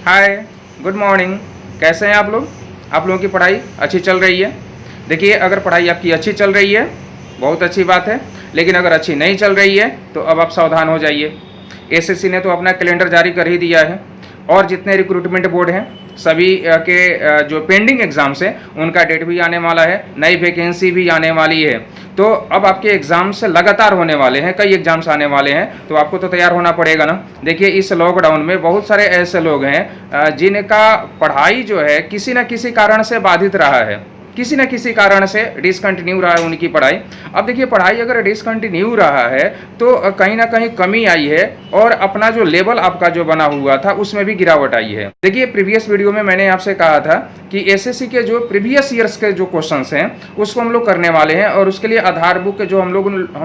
हाय, good morning. कैसे हैं आप लोग? आप लोगों की पढ़ाई अच्छी चल रही है? देखिए, अगर पढ़ाई आपकी अच्छी चल रही है बहुत अच्छी बात है, लेकिन अगर अच्छी नहीं चल रही है तो अब आप सावधान हो जाइए। एसएससी ने तो अपना कैलेंडर जारी कर ही दिया है और जितने रिक्रूटमेंट बोर्ड हैं सभी के जो पेंडिंग एग्ज़ाम्स हैं उनका डेट भी आने वाला है, नई वैकेंसी भी आने वाली है। तो अब आपके एग्ज़ाम्स लगातार होने वाले हैं, कई एग्ज़ाम्स आने वाले हैं, तो आपको तो तैयार होना पड़ेगा ना। देखिए, इस लॉकडाउन में बहुत सारे ऐसे लोग हैं जिनका पढ़ाई जो है किसी न किसी कारण से बाधित रहा है, किसी न किसी कारण से डिसकंटिन्यू रहा है उनकी पढ़ाई। अब देखिए, पढ़ाई अगर डिसकंटिन्यू रहा है तो कहीं ना कहीं कमी आई है और अपना जो लेवल आपका जो बना हुआ था उसमें भी गिरावट आई है। देखिए, प्रीवियस वीडियो में मैंने आपसे कहा था कि एसएससी के जो प्रीवियस ईयर्स के जो क्वेश्चंस हैं उसको हम लोग करने वाले हैं और उसके लिए आधार बुक जो हम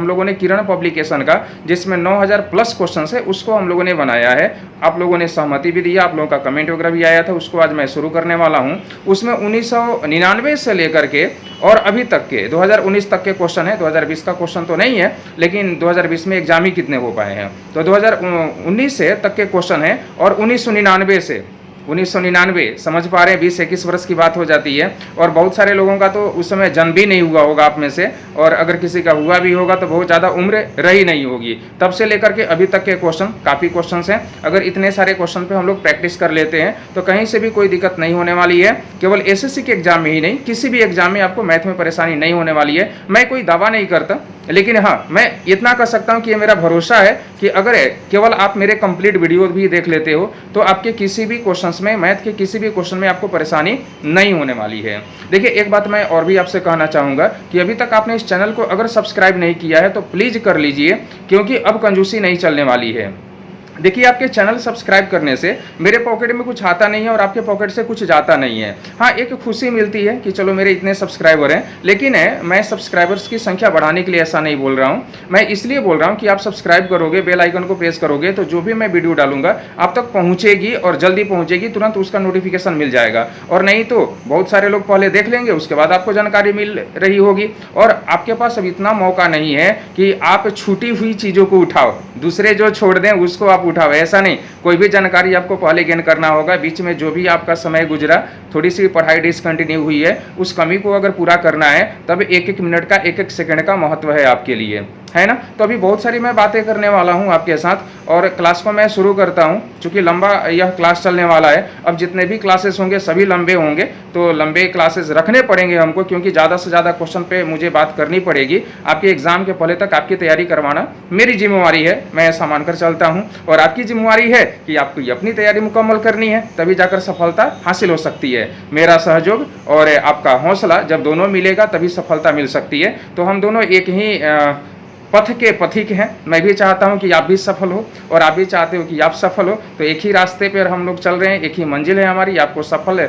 लोगों ने किरण पब्लिकेशन का, जिसमें 9000 प्लस क्वेश्चन है, उसको हम लोगों ने बनाया है। आप लोगों ने सहमति भी दिया, आप लोगों का कमेंट वगैरह भी आया था, उसको आज मैं शुरू करने वाला हूँ। उसमें 1999 से लेकर के और अभी तक के 2019 तक के क्वेश्चन है। 2020 का क्वेश्चन तो नहीं है, लेकिन 2020 में एग्जाम ही कितने हो पाए हैं, तो 2019 से तक के क्वेश्चन है और 1999 से 1999 समझ पा रहे हैं, 20-21 वर्ष की बात हो जाती है। और बहुत सारे लोगों का तो उस समय जन्म भी नहीं हुआ होगा आप में से, और अगर किसी का हुआ भी होगा तो बहुत ज़्यादा उम्र रही नहीं होगी। तब से लेकर के अभी तक के क्वेश्चन, काफ़ी क्वेश्चन हैं। अगर इतने सारे क्वेश्चन पे हम लोग प्रैक्टिस कर लेते हैं तो कहीं से भी कोई दिक्कत नहीं होने वाली है। केवल एसएससी के एग्जाम में ही नहीं, किसी भी एग्जाम में आपको मैथ में परेशानी नहीं होने वाली है। मैं कोई दावा नहीं करता, लेकिन हाँ, मैं इतना कर सकता हूँ कि ये मेरा भरोसा है कि अगर केवल आप मेरे कंप्लीट वीडियो भी देख लेते हो तो आपके किसी भी क्वेश्चंस में, मैथ के किसी भी क्वेश्चन में आपको परेशानी नहीं होने वाली है। देखिए, एक बात मैं और भी आपसे कहना चाहूँगा कि अभी तक आपने इस चैनल को अगर सब्सक्राइब नहीं किया है तो प्लीज़ कर लीजिए, क्योंकि अब कंजूसी नहीं चलने वाली है। देखिए, आपके चैनल सब्सक्राइब करने से मेरे पॉकेट में कुछ आता नहीं है और आपके पॉकेट से कुछ जाता नहीं है। हाँ, एक खुशी मिलती है कि चलो मेरे इतने सब्सक्राइबर हैं, लेकिन मैं सब्सक्राइबर्स की संख्या बढ़ाने के लिए ऐसा नहीं बोल रहा हूँ। मैं इसलिए बोल रहा हूँ कि आप सब्सक्राइब करोगे, बेल आइकन को प्रेस करोगे तो जो भी मैं वीडियो डालूंगा आप तक पहुँचेगी और जल्दी पहुँचेगी, तुरंत उसका नोटिफिकेशन मिल जाएगा। और नहीं तो बहुत सारे लोग पहले देख लेंगे, उसके बाद आपको जानकारी मिल रही होगी। और आपके पास अब इतना मौका नहीं है कि आप छूटी हुई चीज़ों को उठाओ, दूसरे जो छोड़ दें उसको आप उठाओ, ऐसा नहीं। कोई भी जानकारी आपको पहले गेन करना होगा। बीच में जो भी आपका समय गुजरा, थोड़ी सी पढ़ाई डिसकंटिन्यू हुई है, उस कमी को अगर पूरा करना है तब एक एक मिनट का, एक एक सेकंड का महत्व है आपके लिए, है ना। तो अभी बहुत सारी मैं बातें करने वाला हूं आपके साथ और क्लास को मैं शुरू करता हूं। चूंकि लंबा यह क्लास चलने वाला है, अब जितने भी क्लासेस होंगे सभी लंबे होंगे, तो लंबे क्लासेस रखने पड़ेंगे हमको, क्योंकि ज़्यादा से ज़्यादा क्वेश्चन पे मुझे बात करनी पड़ेगी। आपके एग्जाम के पहले तक आपकी तैयारी करवाना मेरी जिम्मेवारी है, मैं ऐसा मानकर चलता हूँ। और आपकी जिम्मेवारी है कि आपको अपनी तैयारी मुकम्मल करनी है, तभी जाकर सफलता हासिल हो सकती है। मेरा सहयोग और आपका हौसला जब दोनों मिलेगा तभी सफलता मिल सकती है। तो हम दोनों एक ही पथ के पथिक हैं। मैं भी चाहता हूं कि आप भी सफल हो और आप भी चाहते हो कि आप सफल हो, तो एक ही रास्ते पर हम लोग चल रहे हैं, एक ही मंजिल है हमारी। आपको सफल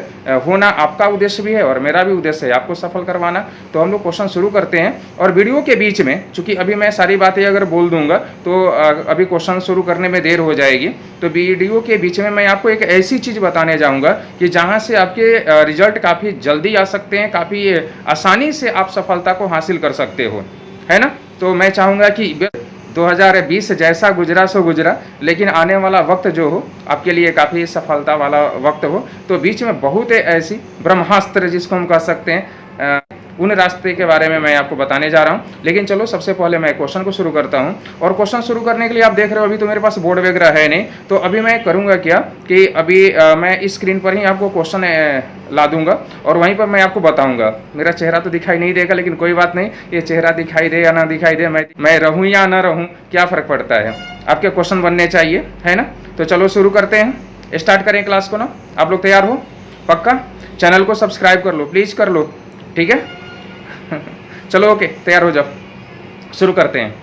होना आपका उद्देश्य भी है और मेरा भी उद्देश्य है आपको सफल करवाना। तो हम लोग क्वेश्चन शुरू करते हैं और वीडियो के बीच में, चूंकि अभी मैं सारी बातें अगर बोल दूंगा तो अभी क्वेश्चन शुरू करने में देर हो जाएगी, तो वीडियो के बीच में मैं आपको एक ऐसी चीज़ बताने जाऊँगा कि जहाँ से आपके रिजल्ट काफ़ी जल्दी आ सकते हैं, काफ़ी आसानी से आप सफलता को हासिल कर सकते हो, है ना। तो मैं चाहूँगा कि 2020 जैसा गुजरा सो गुजरा, लेकिन आने वाला वक्त जो हो आपके लिए काफ़ी सफलता वाला वक्त हो। तो बीच में बहुत ऐसी ब्रह्मास्त्र जिसको हम कह सकते हैं, उन रास्ते के बारे में मैं आपको बताने जा रहा हूं। लेकिन चलो, सबसे पहले मैं क्वेश्चन को शुरू करता हूं। और क्वेश्चन शुरू करने के लिए आप देख रहे हो अभी तो मेरे पास बोर्ड वगैरह है नहीं, तो अभी मैं करूंगा क्या कि अभी मैं इस स्क्रीन पर ही आपको क्वेश्चन ला दूंगा और वहीं पर मैं आपको बताऊंगा। मेरा चेहरा तो दिखाई नहीं देगा, लेकिन कोई बात नहीं, ये चेहरा दिखाई दे या ना दिखाई दे, मैं रहूँ या ना रहूँ, क्या फ़र्क पड़ता है। आपके क्वेश्चन बनने चाहिए, है ना। तो चलो शुरू करते हैं, स्टार्ट करें क्लास को ना। आप लोग तैयार हो? पक्का? चैनल को सब्सक्राइब कर लो, प्लीज़ कर लो, ठीक है। चलो ओके, तैयार हो जाओ, शुरू करते हैं।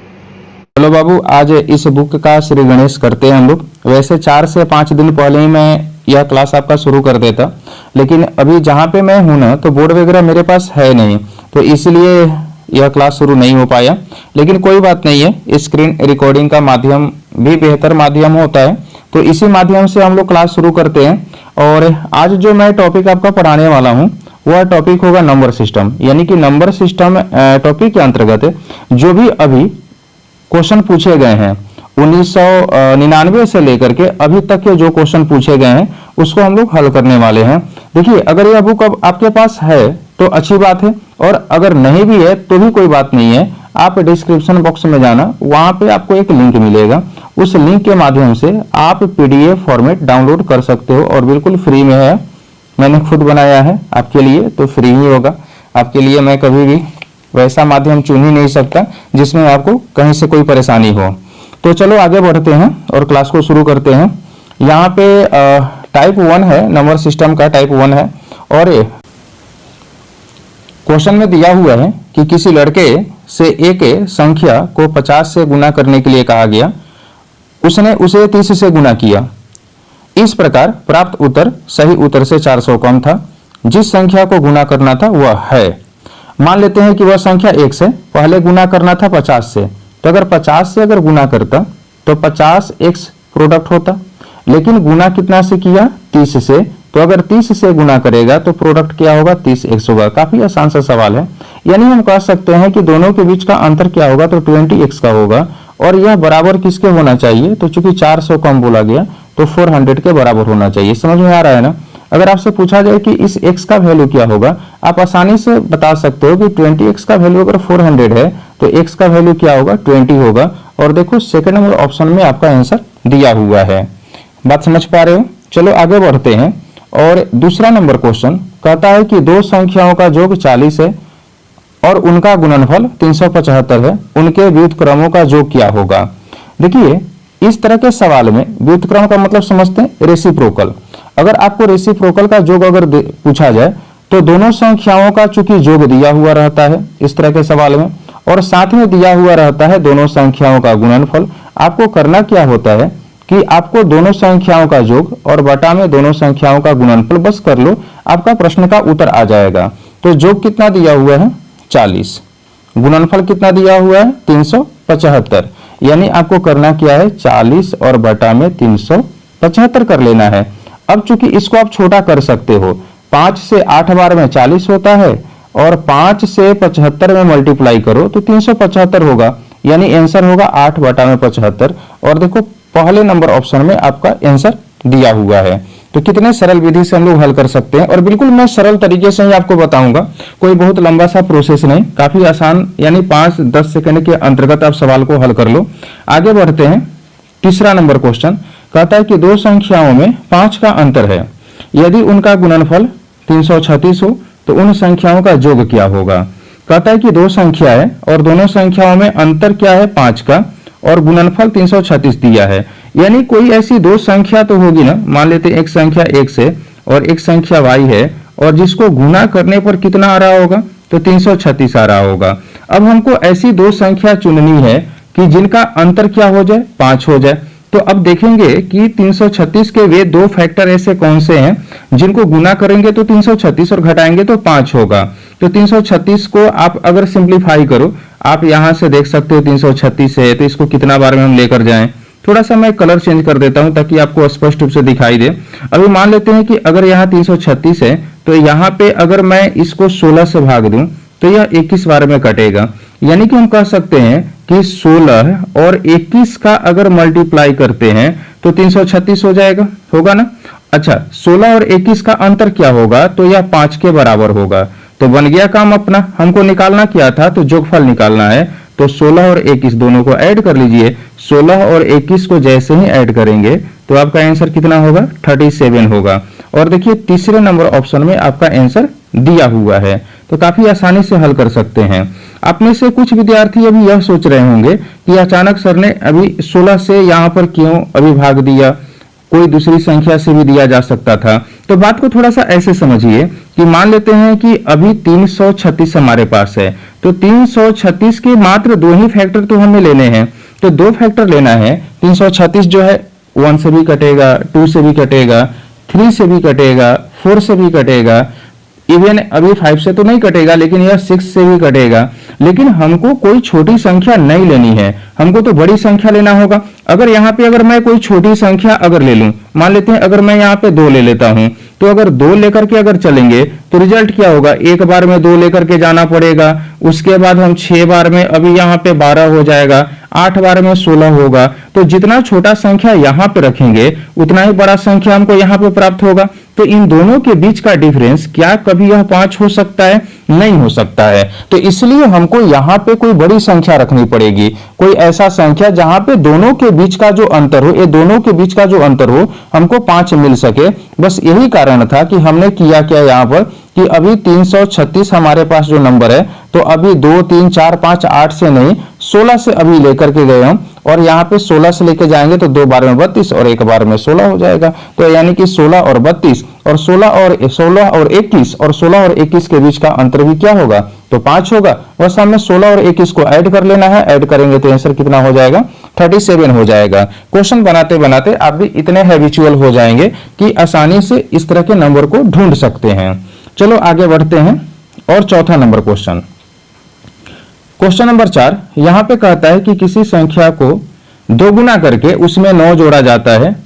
चलो बाबू, आज इस बुक का श्री गणेश करते हैं हम लोग। वैसे 4 से 5 दिन पहले ही मैं यह क्लास आपका शुरू कर देता, लेकिन अभी जहाँ पे मैं हूँ ना, तो बोर्ड वगैरह मेरे पास है नहीं, तो इसलिए यह क्लास शुरू नहीं हो पाया। लेकिन कोई बात नहीं है, स्क्रीन रिकॉर्डिंग का माध्यम भी बेहतर माध्यम होता है, तो इसी माध्यम से हम लोग क्लास शुरू करते हैं। और आज जो मैं टॉपिक आपका पढ़ाने वाला हूँ वह टॉपिक होगा नंबर सिस्टम, यानी कि नंबर सिस्टम टॉपिक के अंतर्गत जो भी अभी क्वेश्चन पूछे गए हैं 1999 से लेकर के अभी तक के जो क्वेश्चन पूछे गए हैं उसको हम लोग हल करने वाले हैं। देखिए, अगर यह बुक अब आपके पास है तो अच्छी बात है, और अगर नहीं भी है तो भी कोई बात नहीं है। आप डिस्क्रिप्शन बॉक्स में जाना, वहां पे आपको एक लिंक मिलेगा, उस लिंक के माध्यम से आप पीडीएफ फॉर्मेट डाउनलोड कर सकते हो और बिल्कुल फ्री में है। मैंने खुद बनाया है आपके लिए, तो फ्री ही होगा आपके लिए। मैं कभी भी वैसा माध्यम चुन ही नहीं सकता जिसमें आपको कहीं से कोई परेशानी हो। तो चलो आगे बढ़ते हैं और क्लास को शुरू करते हैं। यहाँ पे टाइप 1 है, नंबर सिस्टम का टाइप 1 है, और क्वेश्चन में दिया हुआ है कि किसी लड़के से एक संख्या को 50 से गुना करने के लिए कहा गया, उसने उसे 30 से गुना किया। इस प्रकार प्राप्त उत्तर सही उत्तर से 400 कम था। जिस संख्या को गुना करना था वह है। मान लेते हैं कि वह संख्या 1 से पहले गुना करना था 50 से, तो अगर 50 से अगर गुना करता तो 50x प्रोडक्ट होता, लेकिन गुना कितना से किया? 30 से, तो अगर 30 से गुना करेगा तो प्रोडक्ट क्या होगा? 30x होगा। काफी आसान सा सवाल है। यानी हम कह सकते हैं कि दोनों के बीच का अंतर क्या होगा? तो 20x का होगा, और यह बराबर किसके होना चाहिए? तो चूंकि 400 कम बोला गया तो 400 के बराबर होना चाहिए। समझ में आ रहा है ना? अगर आपसे पूछा जाए कि इस x का वैल्यू क्या होगा, आप आसानी से बता सकते हो कि 20x का वैल्यू अगर 400 है तो x का वैल्यू क्या होगा? 20 होगा। और देखो सेकंड नंबर ऑप्शन में आपका आंसर दिया हुआ है। बात समझ पा रहे हो? चलो आगे बढ़ते हैं। और दूसरा नंबर क्वेश्चन कहता है कि दो संख्याओं का योग 40 है और उनका गुणनफल 375 है, उनके व्युत्क्रमों का योग क्या होगा? देखिए, इस तरह के सवाल में व्युत्क्रम का मतलब समझते हैं रेसिप्रोकल। अगर आपको रेसिप्रोकल का योग अगर पूछा जाए तो दोनों संख्याओं का चूंकि योग दिया हुआ रहता है इस तरह के सवाल में, और साथ में दिया हुआ रहता है दोनों संख्याओं का गुणनफल। आपको करना क्या होता है कि आपको दोनों संख्याओं का योग और बटा में दोनों संख्याओं का गुणनफल बस कर लो, आपका प्रश्न का उत्तर आ जाएगा। तो योग कितना दिया हुआ है? 40। गुणनफल कितना दिया हुआ है? 375। यानी आपको करना क्या है? 40 और बटा में 375 कर लेना है। अब चूंकि इसको आप छोटा कर सकते हो, 5 से 8 बार में 40 होता है, और 5 से 75 में मल्टीप्लाई करो तो 375 होगा। यानी आंसर होगा 8 बटा में 75। और देखो पहले नंबर ऑप्शन में आपका आंसर दिया हुआ है। तो कितने सरल विधि से हम लोग हल कर सकते हैं, और बिल्कुल मैं सरल तरीके से ही आपको बताऊंगा, कोई बहुत लंबा सा प्रोसेस नहीं, काफी आसान। यानी 5-10 सेकंड के अंतर्गत आप सवाल को हल कर लो। आगे बढ़ते हैं। तीसरा नंबर क्वेश्चन कहता है कि दो संख्याओं में 5 का अंतर है, यदि उनका गुणनफल 336 हो तो उन संख्याओं का योग क्या होगा? कहता है कि दो संख्या है और दोनों संख्याओं में अंतर क्या है? 5 का, और गुणनफल 336 दिया है। यानी कोई ऐसी दो संख्या तो होगी ना, मान लेते एक संख्या x है और एक संख्या y है, और जिसको गुना करने पर कितना आ रहा होगा? तो 336 आ रहा होगा। अब हमको ऐसी दो संख्या चुननी है कि जिनका अंतर क्या हो जाए? 5 हो जाए। तो अब देखेंगे कि 336 के वे दो फैक्टर ऐसे कौन से हैं जिनको गुना करेंगे तो 336 और घटाएंगे तो 5 होगा। तो 336 को आप अगर सिंप्लीफाई करो, आप यहां से देख सकते हो 336 है, तो इसको कितना बार में हम लेकर जाएं? थोड़ा सा मैं कलर चेंज कर देता हूं ताकि आपको स्पष्ट रूप से दिखाई दे। अभी मान लेते हैं कि अगर यहाँ 336 है तो यहाँ पे अगर मैं इसको 16 से भाग दूं तो यह 21 बार में कटेगा। यानी कि हम कह सकते हैं कि 16 और 21 का अगर मल्टीप्लाई करते हैं तो 336 हो जाएगा, होगा ना? अच्छा, 16 और 21 का अंतर क्या होगा? तो यह 5 के बराबर होगा। तो बन गया काम अपना। हमको निकालना क्या था? तो योगफल निकालना है। तो 16 और 21 दोनों को ऐड कर लीजिए। 16 और 21 को जैसे ही ऐड करेंगे तो आपका आंसर कितना होगा? 37 होगा। और देखिए तीसरे नंबर ऑप्शन में आपका आंसर दिया हुआ है। तो काफी आसानी से हल कर सकते हैं। आप में से कुछ विद्यार्थी अभी यह सोच रहे होंगे कि अचानक सर ने अभी 16 से यहाँ पर क्यों अभी भाग दिया, कोई दूसरी संख्या से भी दिया जा सकता था। तो बात को थोड़ा सा ऐसे समझिए कि मान लेते हैं कि अभी 336 हमारे पास है, तो 336 के मात्र दो ही फैक्टर तो हमें लेने हैं। तो दो फैक्टर लेना है। 336 जो है 1 से भी कटेगा, 2 से भी कटेगा, 3 से भी कटेगा, 4 से भी कटेगा, इवन अभी 5 से तो नहीं कटेगा, लेकिन यह 6 से भी कटेगा। लेकिन हमको कोई छोटी संख्या नहीं लेनी है, हमको तो बड़ी संख्या लेना होगा। अगर यहाँ पे अगर मैं कोई छोटी संख्या अगर ले लूं, मान लेते हैं अगर मैं यहाँ पे 2 ले लेता हूं, तो अगर 2 लेकर के अगर चलेंगे तो रिजल्ट क्या होगा? एक बार में 2 लेकर के जाना पड़ेगा, उसके बाद हम 6 बार में अभी यहाँ पे 12 हो जाएगा, 8 बार में 16 होगा। तो जितना छोटा संख्या यहाँ पे रखेंगे उतना ही बड़ा संख्या हमको यहाँ पे प्राप्त होगा। तो इन दोनों के बीच का डिफरेंस क्या कभी यह 5 हो सकता है? नहीं हो सकता है। तो इसलिए हमको यहाँ पे कोई बड़ी संख्या रखनी पड़ेगी, कोई ऐसा संख्या जहां पे दोनों के बीच का जो अंतर हो, ये दोनों के बीच का जो अंतर हो हमको 5 मिल सके। बस यही कारण था कि हमने किया क्या यहाँ पर कि अभी 336 हमारे पास जो नंबर है, तो अभी 2 3 4 5 8 से नहीं 16 से अभी लेकर के गए हम, और यहाँ पे 16 से लेके जाएंगे तो 2 बार में 32 और 1 बार में 16 हो जाएगा। तो यानी कि 16 और 32 और 16 और 21 और 16 और 21 के बीच का अंतर भी क्या होगा? तो 5 होगा। बस हमें 16 और 21 को ऐड कर लेना है, ऐड करेंगे तो आंसर कितना हो जाएगा? 37 हो जाएगा। क्वेश्चन बनाते बनाते आप भी इतने हैबिचुअल हो जाएंगे कि आसानी से इस तरह के नंबर को ढूंढ सकते हैं। चलो आगे बढ़ते हैं और चौथा नंबर क्वेश्चन। क्वेश्चन नंबर 4 यहां पे कहता है कि किसी संख्या को 2 गुना करके उसमें 9 जोड़ा जाता है,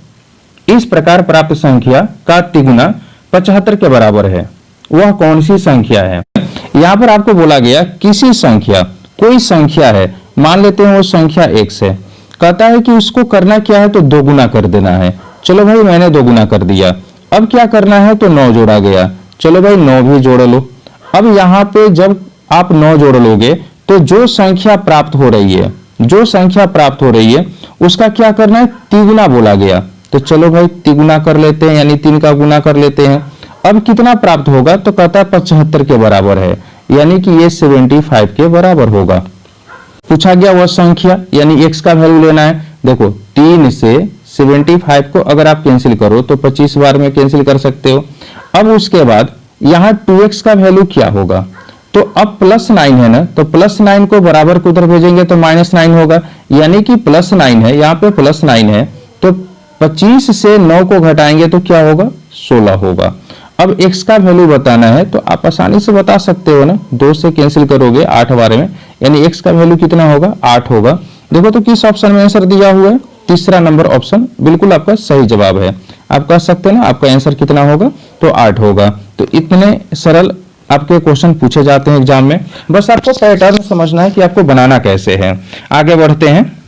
इस प्रकार प्राप्त संख्या का तिगुना 75 के बराबर है, वह कौन सी संख्या है? यहां पर आपको बोला गया किसी संख्या, कोई संख्या है, मान लेते हैं वो संख्या x है, कहता है कि उसको करना क्या है? तो 2 गुना कर देना है। चलो भाई मैंने 2 गुना कर दिया। अब क्या करना है? तो 9 जोड़ा गया। चलो भाई 9 भी जोड़ लो। अब यहाँ पे जब आप 9 जोड़ लोगे तो जो संख्या प्राप्त हो रही है, जो संख्या प्राप्त हो रही है उसका क्या करना है? तिगुना बोला गया। तो चलो भाई तिगुना कर लेते हैं, यानी 3 का गुना कर लेते हैं। अब कितना प्राप्त होगा? तो कहता है 75 के बराबर है, यानी कि ये 75 के बराबर होगा। पूछा गया वह संख्या, यानी x का वैल्यू लेना है। देखो 3 से 75 को अगर आप कैंसिल करो तो 25 बार में कैंसिल कर सकते हो। अब उसके बाद यहाँ 2x का वैल्यू क्या होगा? तो अब +9 है ना, तो +9 को बराबर को उधर भेजेंगे तो -9 होगा, यानी कि +9 है, यहाँ पे +9 है। तो 25 से 9 को घटाएंगे तो क्या होगा? 16 होगा। अब x का वैल्यू बताना है तो आप आसानी से बता सकते हो ना, 2 से कैंसिल करोगे 8 बार में, यानी x का वैल्यू कितना होगा? 8 होगा। देखो तो किस ऑप्शन में आंसर दिया हुआ है? तीसरा नंबर ऑप्शन बिल्कुल आपका सही जवाब है। आप कह सकते हैं ना आपका आंसर कितना होगा? तो 8 होगा। तो इतने सरल आपके क्वेश्चन पूछे जाते हैं एग्जाम में, बस आपको पैटर्न समझना है कि आपको बनाना कैसे है। आगे बढ़ते हैं।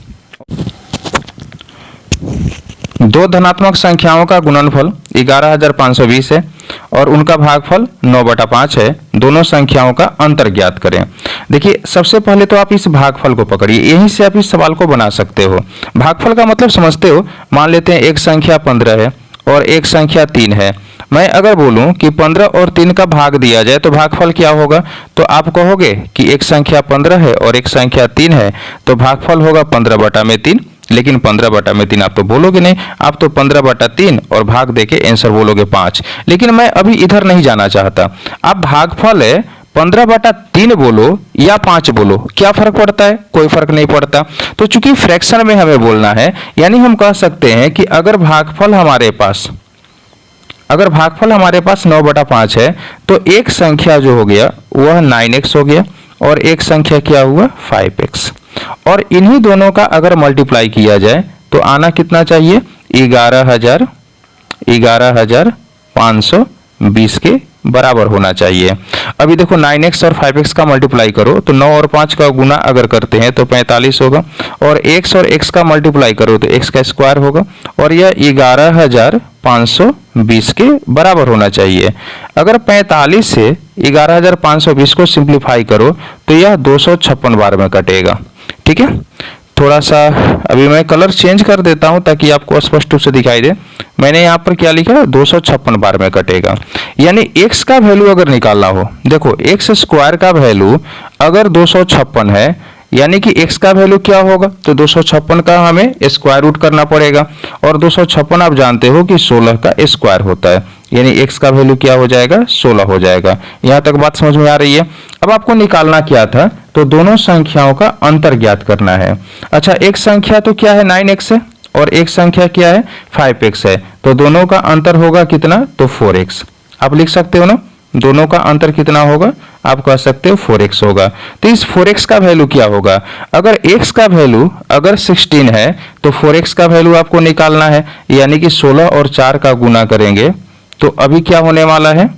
2 धनात्मक संख्याओं का गुणनफल 11,520 है और उनका भागफल 9/5 है। दोनों संख्याओं का अंतर ज्ञात करें। देखिए सबसे पहले तो आप इस भागफल को पकड़िए, यहीं से आप इस सवाल को बना सकते हो। भागफल का मतलब समझते हो? मान लेते हैं एक संख्या 15 है और एक संख्या 3 है। मैं अगर बोलूं कि 15 और 3 का भाग दिया जाए तो भागफल क्या होगा? तो आप कहोगे कि एक संख्या 15 है और एक संख्या 3 है, तो भागफल होगा 15/3। लेकिन 15/3 आप तो बोलोगे नहीं, आप तो 15/3 और भाग देके आंसर बोलोगे 5। लेकिन मैं अभी इधर नहीं जाना चाहता। आप भागफल है 15/3 बोलो या 5 बोलो, क्या फर्क पड़ता है? कोई फर्क नहीं पड़ता। तो चूंकि फ्रैक्शन में हमें बोलना है, यानी हम कह सकते हैं कि अगर भागफल हमारे पास 9/5 है तो एक संख्या जो हो गया वह 9x हो गया और एक संख्या क्या हुआ? 5x। और इन्हीं दोनों का अगर मल्टीप्लाई किया जाए तो आना कितना चाहिए? 11,520 के बराबर होना चाहिए। अभी देखो 9x और 5x का मल्टीप्लाई करो तो 9 और 5 का गुना अगर करते हैं तो 45 होगा, और x और x का मल्टीप्लाई करो तो x का स्क्वायर होगा, और यह 11,520 के बराबर होना चाहिए। अगर 45 से 11,520 को सिंप्लीफाई करो तो यह 256 बार में कटेगा। ठीक है, थोड़ा सा अभी मैं कलर चेंज कर देता हूं ताकि आपको स्पष्ट रूप से दिखाई दे। मैंने यहाँ पर क्या लिखा? 256 बार में कटेगा। यानी x का वैल्यू अगर निकालना हो, देखो x स्क्वायर का वैल्यू अगर 256 है, यानी कि x का वैल्यू क्या होगा? तो 256 का हमें स्क्वायर रूट करना पड़ेगा, और 256 आप जानते हो कि 16 का स्क्वायर होता है, यानी x का वैल्यू क्या हो जाएगा? 16 हो जाएगा। यहाँ तक बात समझ में आ रही है? अब आपको निकालना क्या था? तो दोनों संख्याओं का अंतर ज्ञात करना है। अच्छा, एक संख्या तो क्या है? 9x है, और एक संख्या क्या है? 5x है। तो दोनों का अंतर होगा कितना? तो 4x। आप लिख सकते हो ना, दोनों का अंतर कितना होगा? आप कह सकते हो 4x होगा। तो इस 4x का वैल्यू क्या होगा? अगर x का वैल्यू अगर 16 है तो 4x का वैल्यू आपको निकालना है, यानी कि 16 और 4 का गुना करेंगे तो अभी क्या होने वाला है?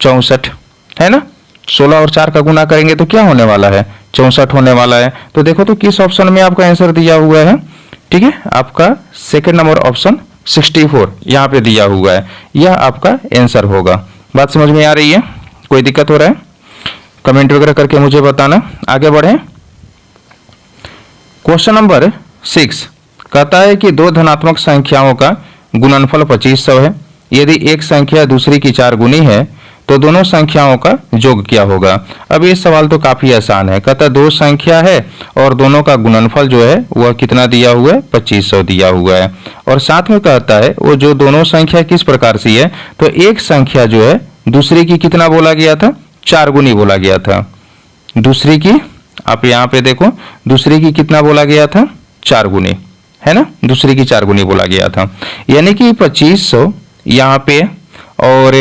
64 है ना। 16 और 4 का गुना करेंगे तो क्या होने वाला है, 64 होने वाला है। तो देखो तो किस ऑप्शन में आपका आंसर दिया हुआ है, ठीक है, आपका सेकंड नंबर ऑप्शन 64 यहाँ पे दिया हुआ है, यह आपका आंसर होगा। बात समझ में आ रही है, कोई दिक्कत हो रहा है, कमेंट वगैरह करके मुझे बताना। आगे बढ़े, क्वेश्चन नंबर 6 कहता है कि दो धनात्मक संख्याओं का गुणनफल 2500 है। यदि एक संख्या दूसरी की 4 गुनी है तो दोनों संख्याओं का योग क्या होगा। अब ये सवाल तो काफी आसान है। कहता है दो संख्या है और दोनों का गुणनफल जो है वह कितना दिया हुआ है, 2500 दिया हुआ है। और साथ में कहता है वो जो दोनों संख्या किस प्रकार से है, तो एक संख्या जो है दूसरी की कितना बोला गया था, 4 गुनी बोला गया था। दूसरी की, आप यहाँ पे देखो, दूसरी की कितना बोला गया था, 4 गुनी, है ना, दूसरी की 4 गुनी बोला गया था। यानी कि 2500 यहाँ पे, और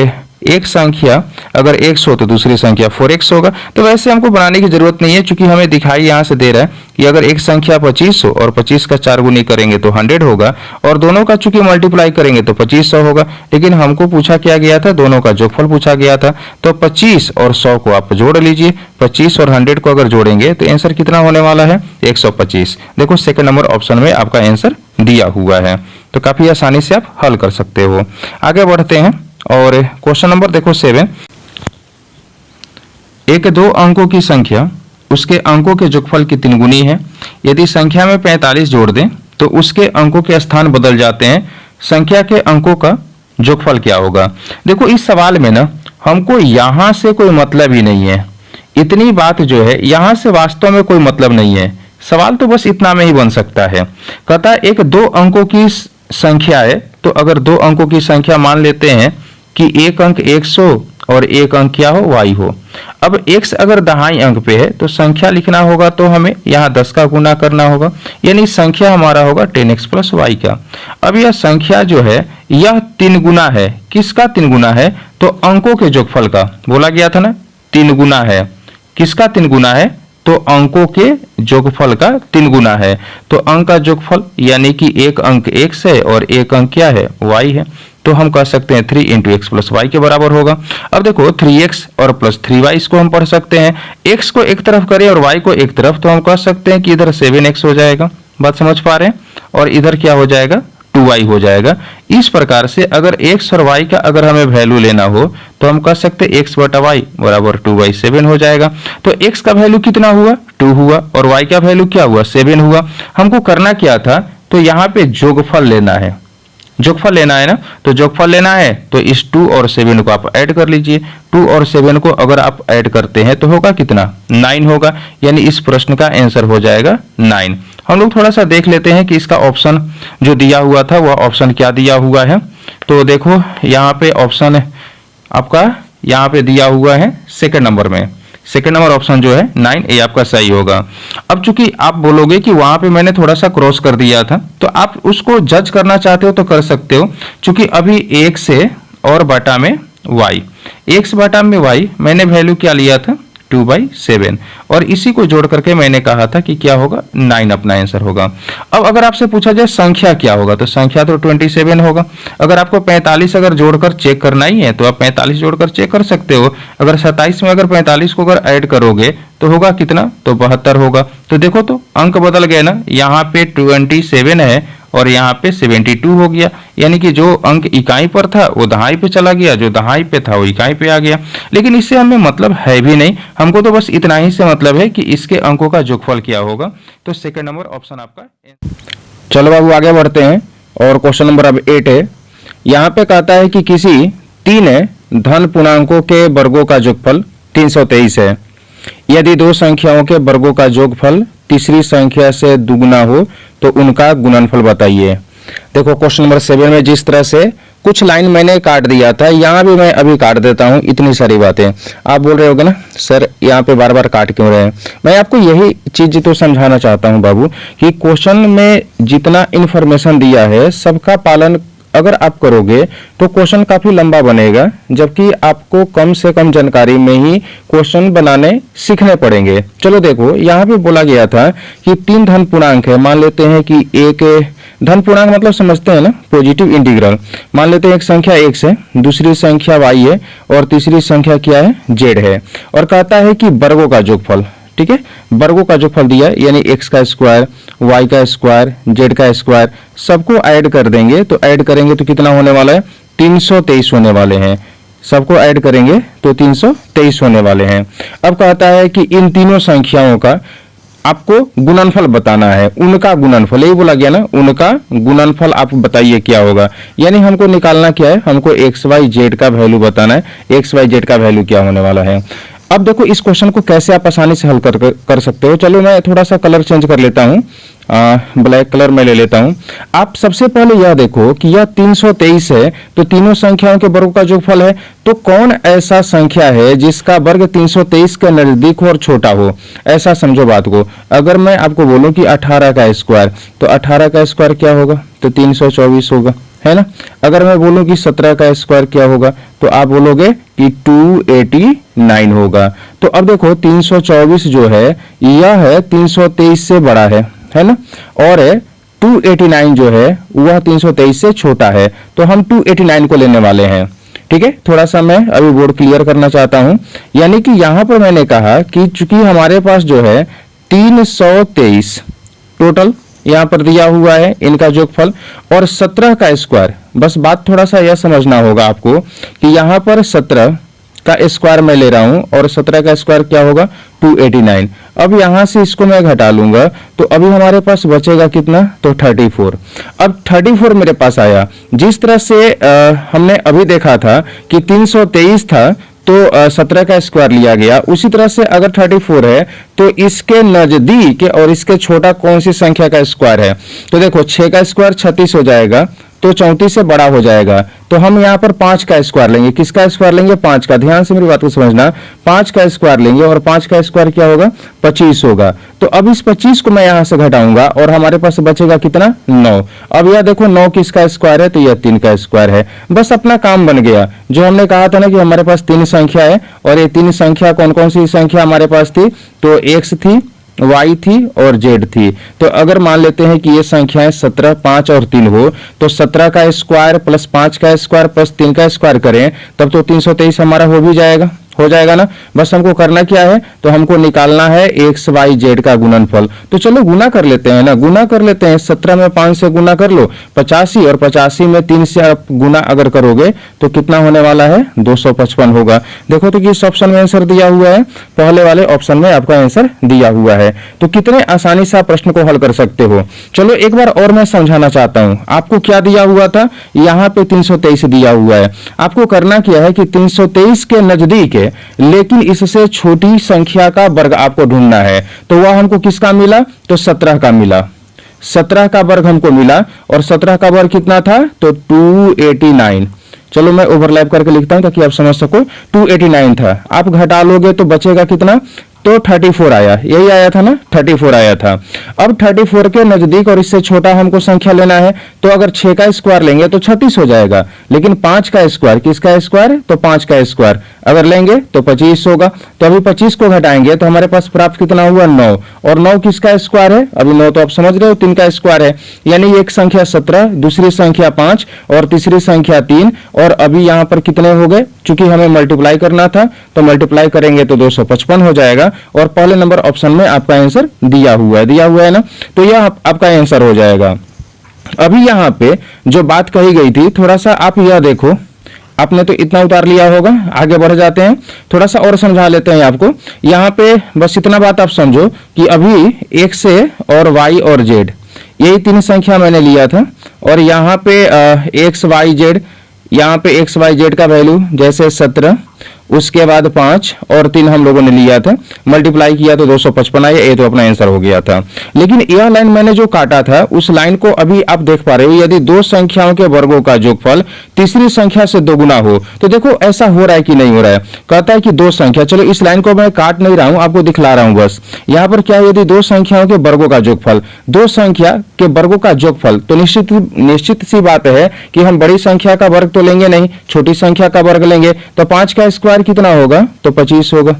एक संख्या अगर 100 तो दूसरी संख्या 4x होगा। तो वैसे हमको बनाने की जरूरत नहीं है, क्योंकि हमें दिखाई यहाँ से दे रहा है कि अगर एक संख्या 2500 और 25 का 4 गुनी करेंगे तो 100 होगा, और दोनों का चूंकि मल्टीप्लाई करेंगे तो 2500 होगा। लेकिन हमको पूछा क्या गया था, दोनों का जोगफल पूछा गया था। तो 25 और 100 को आप जोड़ लीजिए, 25 और 100 को अगर जोड़ेंगे तो आंसर कितना होने वाला है, 125। देखो सेकंड नंबर ऑप्शन में आपका आंसर दिया हुआ है, तो काफी आसानी से आप हल कर सकते हो। आगे बढ़ते हैं, और क्वेश्चन नंबर देखो 7, एक 2 अंकों की संख्या उसके अंकों के जोगफल की 3 गुनी है। यदि संख्या में 45 जोड़ दें तो उसके अंकों के स्थान बदल जाते हैं, संख्या के अंकों का जोगफल क्या होगा। देखो इस सवाल में ना हमको यहां से कोई मतलब ही नहीं है, इतनी बात जो है यहां से वास्तव में कोई मतलब नहीं है। सवाल तो बस इतना में ही बन सकता है। कहता है एक 2 अंकों की संख्या है, तो अगर 2 अंकों की संख्या मान लेते हैं कि एक अंक 100 और एक अंक क्या हो, y हो। अब x अगर दहाई अंक पे है तो संख्या लिखना होगा, तो हमें यहाँ 10 का गुना करना होगा, यानी संख्या हमारा होगा 10x प्लस y का। अब यह संख्या जो है यह 3 गुना है, किसका 3 गुना है, तो अंकों के जोगफल का। बोला गया था ना 3 गुना है, किसका 3 गुना है, तो अंकों के जोगफल का 3 गुना है। तो अंक का जोगफल यानी कि एक अंक x है और एक अंक क्या है, y है। तो हम कह सकते हैं 3 इंटू एक्स प्लस वाई के बराबर होगा। अब देखो 3x और प्लस 3y इसको हम पढ़ सकते हैं, x को एक तरफ करें और y को एक तरफ, तो हम कह सकते हैं कि इधर 7x हो जाएगा। बात समझ पा रहे हैं, और इधर क्या हो जाएगा, 2y हो जाएगा। इस प्रकार से अगर x और y का अगर हमें वैल्यू लेना हो तो हम कह सकते हैं x बटा y बराबर 2/7 हो जाएगा। तो x का वैल्यू कितना हुआ, 2 हुआ, और y का वैल्यू क्या हुआ, 7 हुआ। हमको करना क्या था, तो यहाँ पे जोगफल लेना है, जोगफल लेना है ना, तो जोगफल लेना है तो इस 2 और 7 को आप ऐड कर लीजिए। 2 और 7 को अगर आप ऐड करते हैं तो होगा कितना, 9 होगा। यानी इस प्रश्न का आंसर हो जाएगा 9। हम लोग थोड़ा सा देख लेते हैं कि इसका ऑप्शन जो दिया हुआ था वह ऑप्शन क्या दिया हुआ है। तो देखो यहाँ पे ऑप्शन आपका यहाँ पे दिया हुआ है सेकंड नंबर में, सेकंड नंबर ऑप्शन जो है 9, ये आपका सही होगा। अब चूंकि आप बोलोगे कि वहां पे मैंने थोड़ा सा क्रॉस कर दिया था, तो आप उसको जज करना चाहते हो तो कर सकते हो। चूंकि अभी एक से और बटा में y, एक से बटा में y मैंने वैल्यू क्या लिया था, 2/7, और इसी को जोड़ करके मैंने कहा था कि क्या होगा, 9 अपना आंसर होगा। अब अगर आपसे पूछा जाए संख्या क्या होगा, तो संख्या तो 27 होगा। अगर आपको 45 अगर जोड़कर चेक करना ही है तो आप 45 जोड़कर चेक कर सकते हो। अगर 27 में अगर 45 को अगर ऐड करोगे तो होगा कितना, तो 72 होगा। तो देखो तो अंक बदल गए ना, यहाँ पे 27 है और यहाँ पे 72 हो गया। यानी कि जो अंक इकाई पर था वो दहाई पे चला गया, जो दहाई पे था वो इकाई पे आ गया। लेकिन इससे हमें मतलब है भी नहीं, हमको तो बस इतना ही से मतलब है कि इसके अंकों का जोगफल क्या होगा। तो सेकंड नंबर ऑप्शन आपका। चलो बाबू आगे बढ़ते हैं, और क्वेश्चन नंबर अब 8 है। यहाँ पे कहता है कि किसी 3 धन पूर्णांकों के वर्गों का जोगफल 323 है। यदि 2 संख्याओं के वर्गों का जोगफल तीसरी संख्या से दुगुना हो तो उनका गुणनफल बताइए। देखो क्वेश्चन नंबर 7 में जिस तरह से कुछ लाइन मैंने काट दिया था, यहाँ भी मैं अभी काट देता हूँ। इतनी सारी बातें आप बोल रहे होगे ना सर यहाँ पे बार बार काट क्यों रहे हैं। मैं आपको यही चीज तो समझाना चाहता हूँ बाबू कि क्वेश्चन में जितना इंफॉर्मेशन दिया है सबका पालन अगर आप करोगे तो क्वेश्चन काफी लंबा बनेगा, जबकि आपको कम से कम जानकारी में ही क्वेश्चन बनाने सीखने पड़ेंगे। चलो देखो, यहाँ पे बोला गया था कि 3 धन पूर्णांक है। मान लेते हैं कि एक धन पूर्णांक मतलब समझते हैं ना, पॉजिटिव इंटीग्रल। मान लेते हैं एक संख्या x है, दूसरी संख्या y है और तीसरी संख्या क्या है, z है। और कहता है कि वर्गों का योगफल, ठीक है, वर्गों का योगफल दिया है, यानी x का स्क्वायर, y का स्क्वायर, z का स्क्वायर, सबको ऐड कर देंगे। तो ऐड करेंगे तो कितना होने वाला है, 323 होने वाले हैं। सबको ऐड करेंगे तो 323 होने वाले हैं। अब कहता है कि इन तीनों संख्याओं का आपको गुणनफल बताना है, उनका गुणनफल, यही बोला गया ना, उनका गुणनफल आप बताइए क्या होगा। यानी हमको निकालना क्या है, हमको एक्स वाई जेड का वैल्यू बताना है, एक्स वाई जेड का वैल्यू क्या होने वाला है। अब देखो इस क्वेश्चन को कैसे आप आसानी से हल कर सकते हो। चलो मैं थोड़ा सा कलर चेंज कर लेता हूँ, ब्लैक कलर में ले लेता हूं। आप सबसे पहले यह देखो कि यह 323 है, तो तीनों संख्याओं के वर्गों का योगफल है। तो कौन ऐसा संख्या है जिसका वर्ग 323 के नजदीक हो और छोटा हो, ऐसा समझो बात को। अगर मैं आपको बोलूं कि 18 का स्क्वायर, तो 18 का स्क्वायर क्या होगा, तो 324 होगा, है ना। अगर मैं बोलूं कि 17 का स्क्वायर क्या होगा, तो आप बोलोगे कि 289 होगा। तो अब देखो 324 जो है यह है 323 से बड़ा है ना, और 289 जो है वह 323 से छोटा है। तो हम 289 को लेने वाले हैं, ठीक है। थोड़ा सा मैं अभी बोर्ड क्लियर करना चाहता हूं। यानी कि यहां पर मैंने कहा कि चूंकि हमारे पास जो है 323 टोटल यहां पर दिया हुआ है इनका योगफल, और 17 का स्क्वायर, बस बात थोड़ा सा यह समझना होगा आपको कि यहां पर 17 का स्क्वायर मैं ले रहा हूं और 17 का स्क्वायर क्या होगा, 289। अब यहां से इसको मैं घटा लूंगा तो अभी हमारे पास बचेगा कितना, तो 34। अब 34 मेरे पास आया। जिस तरह से हमने अभी देखा था कि 323 था तो 17 का स्क्वायर लिया गया, उसी तरह से अगर 34 है तो इसके नजदीक और इसके छोटा कौन सी संख्या का स्क्वायर है। तो देखो 6 का स्क्वायर 36 हो जाएगा, तो 34 से बड़ा हो जाएगा। तो हम यहाँ पर 5 का स्क्वायर लेंगे। किसका स्क्वायर लेंगे, 5 का। ध्यान से मेरी बात को समझना, 5 का स्क्वायर लेंगे और 5 का स्क्वायर क्या होगा, 25 होगा। तो अब इस 25 को मैं यहाँ से घटाऊंगा और हमारे पास बचेगा कितना, 9। अब यह देखो 9 किसका स्क्वायर है, तो यह 3 का स्क्वायर है। बस अपना काम बन गया। जो हमने कहा था ना कि हमारे पास 3 संख्या है, और ये 3 संख्या कौन कौन सी संख्या हमारे पास थी, तो एक्स थी, y थी और z थी। तो अगर मान लेते हैं कि ये संख्याएं 17, 5 और 3 हो, तो 17 का स्क्वायर प्लस 5 का स्क्वायर प्लस 3 का स्क्वायर करें तब तो 323 हमारा हो जाएगा ना। बस हमको करना क्या है, तो हमको निकालना है एक्स वाई जेड का गुणनफल। तो चलो गुना कर लेते हैं ना, गुना कर लेते हैं। 17 में 5 से गुना कर लो 85, और 85 में 3 से आप गुना अगर करोगे तो कितना होने वाला है, 255 होगा। देखो तो किस ऑप्शन में आंसर दिया हुआ है, पहले वाले ऑप्शन में आपका आंसर दिया हुआ है। तो कितने आसानी से आप प्रश्न को हल कर सकते हो। चलो एक बार और मैं समझाना चाहता हूं। आपको क्या दिया हुआ था, यहाँ पे 323 दिया हुआ है। आपको करना क्या है कि 323 के नजदीक लेकिन इससे छोटी संख्या का वर्ग आपको ढूंढना है। तो वह हमको किसका मिला, तो 17 का मिला। 17 का वर्ग हमको मिला, और 17 का वर्ग कितना था, तो 289। चलो मैं ओवरलैप करके लिखता हूं ताकि आप समझ सको। 289 था, आप घटा लोगे तो बचेगा कितना, तो 34 आया। यही आया था ना, 34 आया था। अब 34 के नजदीक और इससे छोटा हमको संख्या लेना है। तो अगर 6 का स्क्वायर लेंगे तो 36 हो जाएगा, लेकिन 5 का स्क्वायर, किसका स्क्वायर, तो 5 का स्क्वायर अगर लेंगे तो 25 होगा। तो अभी 25 को घटाएंगे तो हमारे पास प्राप्त कितना हुआ, 9। और 9 किसका स्क्वायर है, अभी 9 तो आप समझ रहे हो 3 का स्क्वायर है। यानी एक संख्या 17, दूसरी संख्या 5 और तीसरी संख्या 3। और अभी यहाँ पर कितने हो गए, चूंकि हमें मल्टीप्लाई करना था तो मल्टीप्लाई करेंगे तो 255 हो जाएगा। और पहले नंबर ऑप्शन में आपका आंसर दिया हुआ है ना, तो यह आपका आंसर हो जाएगा। अभी यहाँ पे जो बात कही गई थी, थोड़ा सा आप यह देखो, आपने तो इतना उतार लिया होगा, आगे बढ़ जाते हैं, थोड़ा सा और समझा लेते हैं आपको। यहाँ पे बस इतना बात आप समझो कि अभी एक्स और वाई और जेड, यही 3 संख्या मैंने लिया था। और यहाँ पे एक्स वाई जेड, यहाँ पे एक्स वाई जेड का वैल्यू जैसे 17 उसके बाद 5 और 3 हम लोगों ने लिया था, मल्टीप्लाई किया तो 255 आया, ये तो अपना आंसर हो गया था। लेकिन यह लाइन मैंने जो काटा था उस लाइन को अभी आप देख पा रहे हो, यदि दो संख्याओं के वर्गों का योगफल तीसरी संख्या से दोगुना हो तो देखो ऐसा हो रहा है कि नहीं हो रहा है। कहता है कि दो संख्या, चलो इस लाइन को मैं काट नहीं रहा हूं, आपको दिखला रहा हूं बस। यहां पर क्या है, यदि दो संख्याओं के वर्गों का योगफल, दो संख्या के वर्गों का योगफल, तो निश्चित सी बात है कि हम बड़ी संख्या का वर्ग तो लेंगे नहीं, छोटी संख्या का वर्ग लेंगे। तो 5 का स्क्वायर कितना होगा, तो 25 होगा।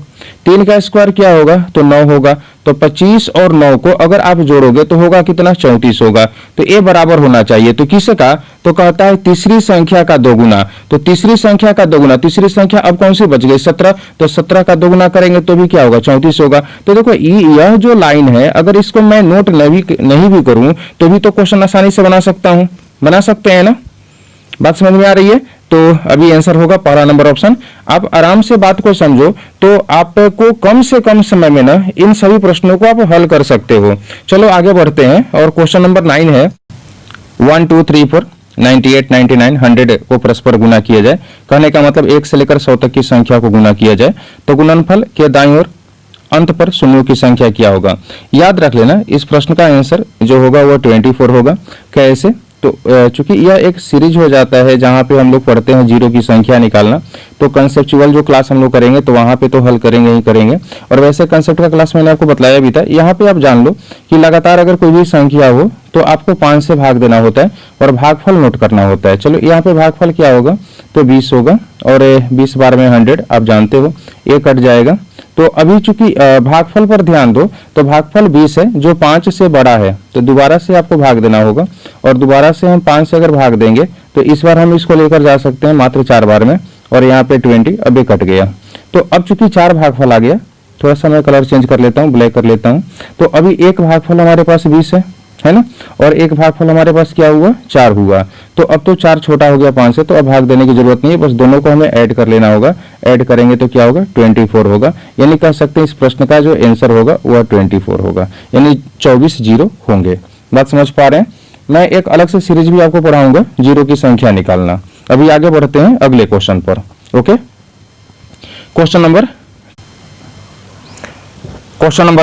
3 का स्क्वायर क्या होगा, तो 9 होगा। तो 25 और 9 को अगर आप जोड़ोगे तो होगा कितना, 34 होगा। तो ये बराबर होना चाहिए। तो किसका, तो कहता है तीसरी संख्या का दोगुना। तो तीसरी संख्या का दोगुना, तीसरी संख्या अब कौन सी बच गई, 17। तो 17 का दोगुना करेंगे तो भी क्या होगा, 34 होगा। तो देखो यह जो लाइन है, अगर इसको मैं नोट नहीं भी करूं तो भी तो क्वेश्चन आसानी से बना सकता हूं, बना सकते हैं ना। बात समझ में आ रही है। तो अभी आंसर होगा पहला नंबर ऑप्शन। आप आराम से बात को समझो तो आपको कम से कम समय में ना इन सभी प्रश्नों को आप हल कर सकते हो। चलो आगे बढ़ते हैं और क्वेश्चन नंबर 9 है। 1 2 3 4 98 99 100 को परस्पर गुना किया जाए। कहने का मतलब 1 से लेकर 100 तक की संख्या को गुना किया जाए तो गुणनफल के दाईं ओर अंत पर शून्यों की संख्या क्या होगा। याद रख लेना इस प्रश्न का आंसर जो होगा वो 24 होगा। कैसे, तो चूंकि यह एक सीरीज हो जाता है जहां पे हम लोग पढ़ते हैं जीरो की संख्या निकालना, तो कंसेप्चुअल जो क्लास हम लोग करेंगे तो वहां पे तो हल करेंगे ही करेंगे। और वैसे कंसेप्ट का क्लास मैंने आपको बताया भी था। यहाँ पे आप जान लो कि लगातार अगर कोई भी संख्या हो तो आपको 5 से भाग देना होता है और भागफल नोट करना होता है। चलो यहाँ पे भागफल क्या होगा, तो 20 होगा और 20 बार में 100 आप जानते हो, ये कट जाएगा। तो अभी चूंकि भागफल पर ध्यान दो, तो भागफल 20 है जो 5 से बड़ा है, तो दोबारा से आपको भाग देना होगा। और दोबारा से हम 5 से अगर भाग देंगे तो इस बार हम इसको लेकर जा सकते हैं मात्र 4 बार में, और यहाँ पे 20 अभी कट गया। तो अब चूंकि 4 भागफल आ गया, थोड़ा सा मैं कलर चेंज कर लेता हूँ, ब्लैक कर लेता हूँ। तो अभी एक भागफल हमारे पास 20 है ना, और एक भागफल हमारे पास क्या हुआ, 4 हुआ। तो अब तो 4 छोटा हो गया 5 से, तो अब भाग देने की जरूरत नहीं है, बस दोनों को हमें ऐड कर लेना होगा। ऐड करेंगे तो क्या होगा, 24 होगा। यानी कह सकते हैं इस प्रश्न का जो आंसर होगा वह 24 होगा, यानी 24 जीरो होंगे। बात समझ पा रहे हैं। मैं एक अलग से सीरीज भी आपको पढ़ाऊंगा जीरो की संख्या निकालना। अभी आगे बढ़ते हैं अगले क्वेश्चन पर। ओके, क्वेश्चन नंबर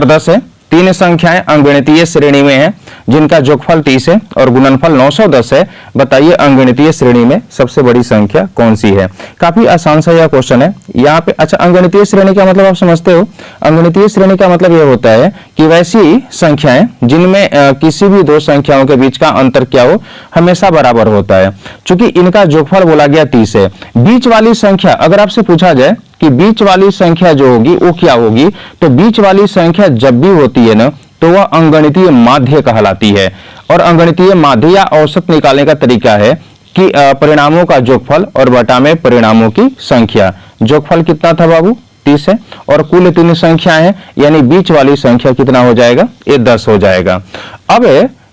10 है। 3 संख्याएं अंगगणितीय श्रेणी में हैं जिनका योगफल 30 है और गुणनफल 910 है। बताइए अंगगणितीय श्रेणी में सबसे बड़ी संख्या कौन सी है। काफी आसान सा यह क्वेश्चन है। यहाँ पे अच्छा, अंगगणितीय श्रेणी का मतलब आप समझते हो। अंगगणितीय श्रेणी का मतलब यह होता है कि वैसी संख्याएं जिनमें किसी भी दो संख्याओं के बीच का अंतर क्या हो, हमेशा बराबर होता है। चूंकि इनका योगफल बोला गया 30 है। बीच वाली संख्या अगर आपसे पूछा जाए कि बीच वाली संख्या जो होगी वो क्या होगी, तो बीच वाली संख्या जब भी होती है ना तो वह अंगगणितीय माध्य कहलाती है। और अंगगणितीय माध्य या औसत निकालने का तरीका है कि परिणामों का योगफल और बटा में परिणामों की संख्या। योगफल कितना था बाबू, 30 है, और कुल 3 संख्या है, यानी बीच वाली संख्या कितना हो जाएगा, ये 10 हो जाएगा। अब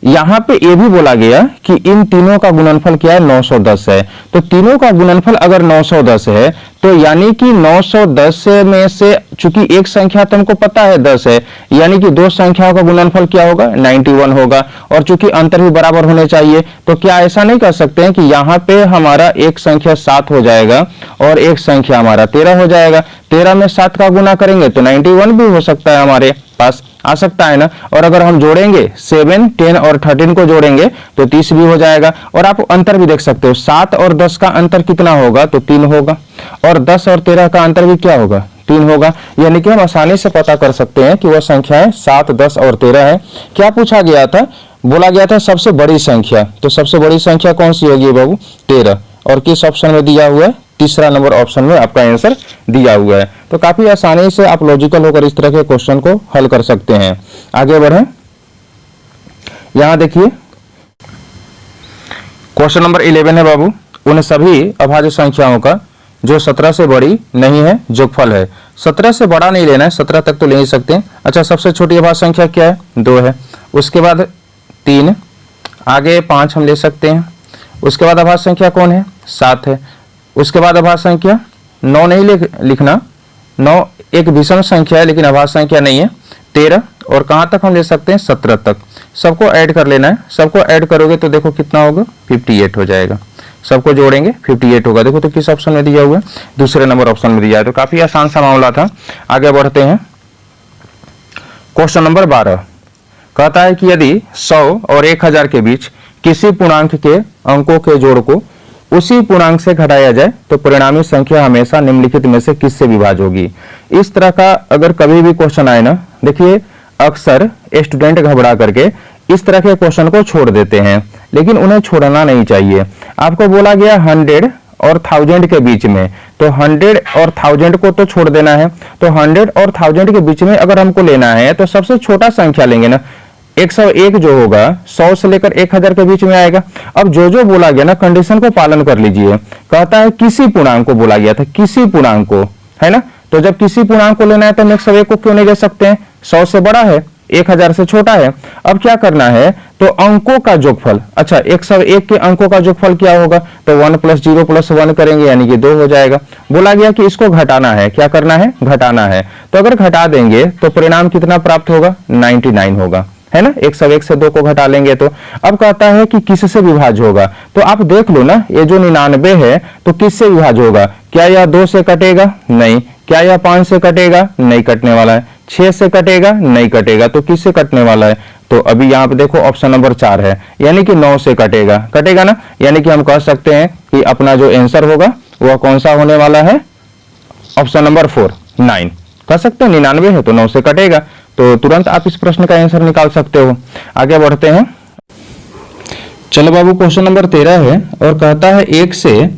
यहाँ पे ये भी बोला गया कि इन तीनों का गुणनफल क्या है, 910 है। तो तीनों का गुणनफल अगर 910 है तो यानी कि 910 में से चूंकि एक संख्या तुमको पता है 10 है, यानी कि दो संख्याओं का गुणनफल क्या होगा, 91 होगा। और चूंकि अंतर भी बराबर होने चाहिए, तो क्या ऐसा नहीं कर सकते हैं कि यहाँ पे हमारा एक संख्या 7 हो जाएगा और एक संख्या हमारा 13 हो जाएगा। 13 में 7 का गुना करेंगे तो 91 भी हो सकता है, हमारे पास आ सकता है ना। और अगर हम जोड़ेंगे 7, 10 और 13 को जोड़ेंगे तो 30 भी हो जाएगा। और आप अंतर भी देख सकते हो, 7 और 10 का अंतर कितना होगा, तो 3 होगा। और 10 और 13 का अंतर भी क्या होगा, 3 होगा। यानी कि हम आसानी से पता कर सकते हैं कि वह संख्याएं 7, 10 और 13 है। क्या पूछा गया था, बोला गया था सबसे बड़ी संख्या। तो सबसे बड़ी संख्या कौन सी होगी बाबू, 13। और किस ऑप्शन में दिया हुआ है, तीसरा नंबर ऑप्शन में आपका आंसर दिया हुआ है। तो काफी आसानी से आप लॉजिकल होकर इस तरह के क्वेश्चन को हल कर सकते हैं। आगे बढ़ें, यहां देखिए क्वेश्चन नंबर 11 है बाबू। उन सभी अभाज्य संख्याओं का जो 17 से बड़ी नहीं है योगफल है। 17 से बड़ा नहीं लेना है, 17 तक तो ले ही सकते हैं। अच्छा, सबसे छोटी अभाज्य संख्या क्या है, 2 है। उसके बाद 3, आगे 5 हम ले सकते हैं। उसके बाद अभाज्य संख्या कौन है, 7 है। उसके बाद अभाज्य संख्या 9 नहीं लिखना, 9 एक विषम संख्या है लेकिन अभाज्य संख्या नहीं है, 13। और कहां तक हम ले सकते हैं, 17 तक। सबको ऐड कर लेना है। सबको ऐड करोगे तो देखो कितना होगा, 58 हो जाएगा। सबको जोड़ेंगे 58 होगा। देखो तो किस ऑप्शन में दिया हुआ है, दूसरे नंबर ऑप्शन में दिया है। तो काफी आसान सा मामला था। आगे बढ़ते हैं। क्वेश्चन नंबर 12 कहता है कि यदि 100 और 1000 के बीच किसी पूर्णांक के अंकों के जोड़ को उसी पूर्णांक से घटाया जाए तो परिणामी संख्या हमेशा निम्नलिखित में से किससे विभाज्य होगी। इस तरह का अगर कभी भी क्वेश्चन आए ना, देखिए अक्सर स्टूडेंट घबरा करके इस तरह के क्वेश्चन को छोड़ देते हैं, लेकिन उन्हें छोड़ना नहीं चाहिए। आपको बोला गया 100 और 1000 के बीच में, तो 100 और 1000 को तो छोड़ देना है। तो 100 और 1000 के बीच में अगर हमको लेना है तो सबसे छोटा संख्या लेंगे ना, 101 जो होगा 100 से लेकर 1000 के बीच में आएगा। अब जो बोला गया ना, कंडीशन को पालन कर लीजिए। कहता है किसी पूर्णांक को बोला गया था, किसी पूर्णांक को, है ना। तो जब किसी पूर्णांक को लेना है तो हम 101 को क्यों नहीं ले सकते हैं, 100 से बड़ा है, 1000 से छोटा है। अब क्या करना है, तो अंकों का जोगफल, अच्छा 101 के अंकों का जोगफल क्या होगा, तो 1 + 0 + 1 करेंगे यानी कि 2 हो जाएगा। बोला गया कि इसको घटाना है, क्या करना है, घटाना है। तो अगर घटा देंगे तो परिणाम कितना प्राप्त होगा, 99 होगा, है ना। 101 से 2 को घटा लेंगे तो अब कहता है कि किससे विभाज्य होगा। तो आप देख लो ना, ये जो 99 है तो किससे विभाज्य होगा। क्या यह 2 से कटेगा, नहीं। क्या यह 5 से कटेगा, नहीं कटने वाला है। 6 से कटेगा, नहीं कटेगा। तो किससे कटने वाला है, तो अभी यहाँ पे देखो ऑप्शन नंबर 4 है, यानी कि 9 से कटेगा, कटेगा ना। यानी कि हम कह सकते हैं कि अपना जो आंसर होगा वह कौन सा होने वाला है, ऑप्शन नंबर 4 9 कह सकते हैं। 99 है तो 9 से कटेगा, तो तुरंत आप इस प्रश्न का आंसर निकाल सकते हो। आगे बढ़ते हैं। चलो बाबू, क्वेश्चन नंबर 13 है और कहता है 1 से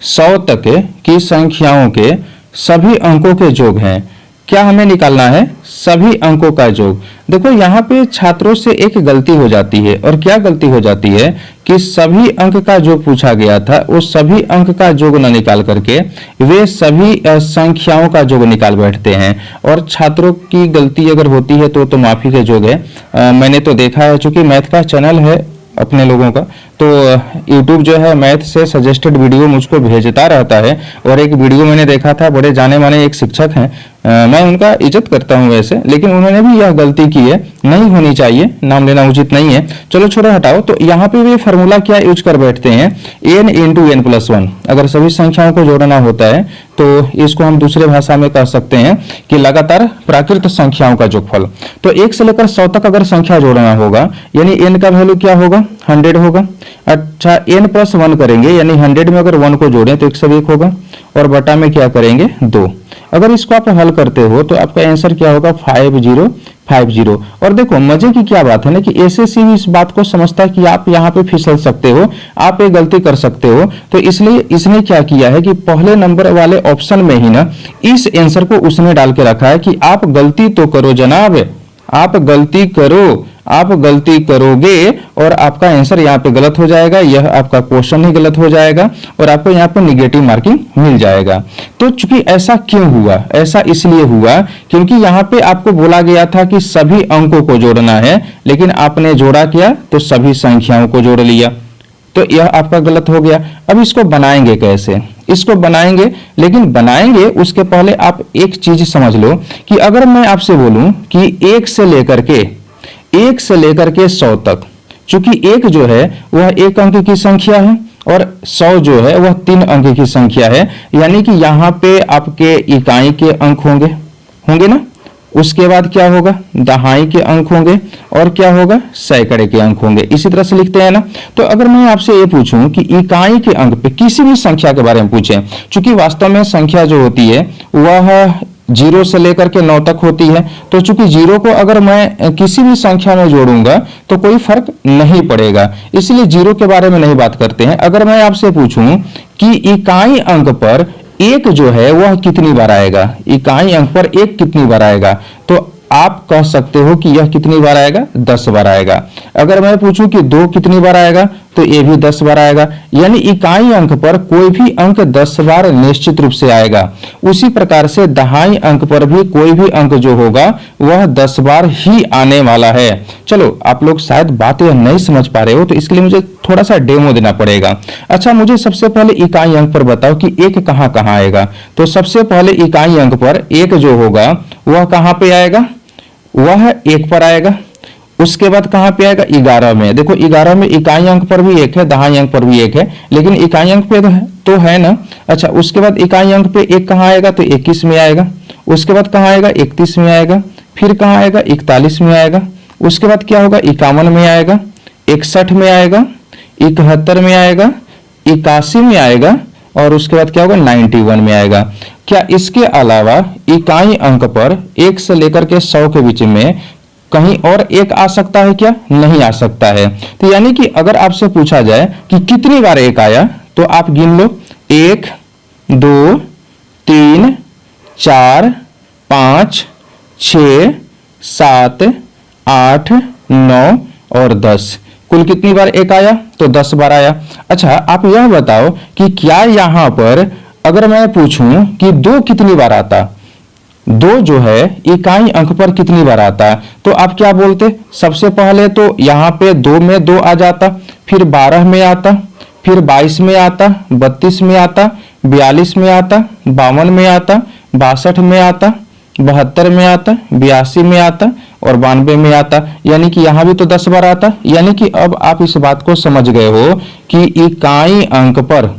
100 तक की संख्याओं के सभी अंकों के योग हैं। क्या हमें निकालना है, सभी अंकों का योग। देखो यहाँ पे छात्रों से एक गलती हो जाती है, और क्या गलती हो जाती है कि सभी अंक का योग पूछा गया था, उस सभी अंक का योग न निकाल करके वे सभी संख्याओं का योग निकाल बैठते हैं। और छात्रों की गलती अगर होती है तो माफी के योग है। मैंने तो देखा है, चूंकि मैथ का चैनल है अपने लोगों का, तो YouTube जो है मैथ से सजेस्टेड वीडियो मुझको भेजता रहता है। और एक वीडियो मैंने देखा था, बड़े जाने माने एक शिक्षक हैं, मैं उनका इज्जत करता हूं वैसे, लेकिन उन्होंने भी यह गलती की है, नहीं होनी चाहिए, नाम लेना उचित नहीं है। चलो छोड़ो, हटाओ। तो यहाँ पे वे फॉर्मूला क्या यूज कर बैठते हैं, n × n+1। अगर सभी संख्याओं को जोड़ना होता है तो इसको हम दूसरे भाषा में कह सकते हैं कि लगातार प्राकृत संख्याओं का जोगफल। तो 1 से लेकर 100 तक अगर संख्या जोड़ना होगा, यानी n का वैल्यू क्या होगा, 100 होगा। अच्छा, n+1 करेंगे, यानी 100 में अगर 1 को जोड़ें तो 101 होगा, और बटा में क्या करेंगे, 2। अगर इसको आप हल करते हो तो आपका आंसर क्या होगा, 5050। और देखो मजे की क्या बात है ना, कि एसएससी भी इस बात को समझता है कि आप यहाँ पे फिसल सकते हो, आप एक गलती कर सकते हो। तो इसलिए इसने क्या किया है कि पहले नंबर वाले ऑप्शन में ही ना इस आंसर को उसने डाल के रखा है कि आप गलती तो करो जनाब, आप गलती करो, आप गलती करोगे और आपका आंसर यहाँ पे गलत हो जाएगा, यह आपका क्वेश्चन ही गलत हो जाएगा और आपको यहाँ पे निगेटिव मार्किंग मिल जाएगा। तो चूंकि ऐसा क्यों हुआ, ऐसा इसलिए हुआ क्योंकि यहाँ पे आपको बोला गया था कि सभी अंकों को जोड़ना है, लेकिन आपने जोड़ा क्या, तो सभी संख्याओं को जोड़ लिया, तो यह आपका गलत हो गया। अब इसको बनाएंगे कैसे, इसको बनाएंगे, लेकिन बनाएंगे उसके पहले आप एक चीज समझ लो कि अगर मैं आपसे बोलूं कि 1 से लेकर के 100 तक, चूंकि 1 जो है वह 1 अंक की संख्या है और 100 जो है वह 3 अंक की संख्या है, यानी कि यहाँ पे आपके इकाई के अंक होंगे ना। उसके बाद क्या होगा, दहाई के अंक होंगे, और क्या होगा, सैकड़े के अंक होंगे। इसी तरह से लिखते हैं ना। तो अगर मैं आपसे ये पूछूं कि इकाई के अंक पे किसी भी संख्या के बारे में पूछें, चूंकि वास्तव में संख्या जो होती है वह 0 से लेकर के 9 तक होती है, तो चूंकि 0 को अगर मैं किसी भी संख्या में जोड़ूंगा तो कोई फर्क नहीं पड़ेगा, इसलिए 0 के बारे में नहीं बात करते हैं। अगर मैं आपसे पूछूं कि इकाई अंक पर 1 जो है वह कितनी बार आएगा, इकाई अंक पर 1 कितनी बार आएगा, तो आप कह सकते हो कि यह कितनी बार आएगा, 10 बार आएगा। अगर मैं पूछूं कि 2 कितनी बार आएगा, तो ये भी 10 बार आएगा, यानी इकाई अंक पर कोई भी अंक 10 बार निश्चित रूप से आएगा। उसी प्रकार से दहाई अंक पर भी कोई भी अंक जो होगा वह 10 बार ही आने वाला है। चलो, आप लोग शायद बात यह नहीं समझ पा रहे हो, तो इसके लिए मुझे थोड़ा सा डेमो देना पड़ेगा। अच्छा, मुझे सबसे पहले इकाई अंक पर बताओ कि 1 कहां कहां आएगा। तो सबसे पहले इकाई अंक पर 1 जो होगा वह कहां पे आएगा, वह 1 पर आएगा। उसके बाद कहाँ पे आएगा 11 में। देखो 11 में इकाई अंक पर भी एक है, दहाई अंक पर भी एक है, लेकिन इकाई अंक पे तो है ना। अच्छा, उसके बाद इकाई अंक पे एक कहाँ आएगा, तो 21 में आएगा। उसके बाद कहाँ आएगा, 31 में आएगा। फिर कहाँ आएगा, 41 में आएगा। उसके बाद क्या होगा, 51 में आएगा, 61 में आएगा, 71 में आएगा, 81 में आएगा, और उसके बाद क्या होगा, 91 में आएगा। क्या इसके अलावा इकाई अंक पर 1 से लेकर के 100 के बीच में कहीं और एक आ सकता है क्या? नहीं आ सकता है। तो यानी कि अगर आपसे पूछा जाए कि कितनी बार एक आया, तो आप गिन लो, 1 2 3 4 5 6 7 8 9 और 10। कुल कितनी बार एक आया, तो 10 बार आया। अच्छा, आप यह बताओ कि क्या यहां पर अगर मैं पूछूं कि 2 कितनी बार आता, 2 जो है इकाई अंक पर कितनी बार आता, तो आप क्या बोलते? सबसे पहले तो यहाँ पे 2 में 2 आ जाता, फिर 12 में आता, फिर 22 में आता, 32 में आता, 42 में आता, 52 में आता, 62 में आता, 72 में आता, 82 में आता और 92 में आता। यानी कि यहाँ भी तो 10 बार आता। यानी कि अब आप इस बात को समझ गए हो कि इकाई अंक पर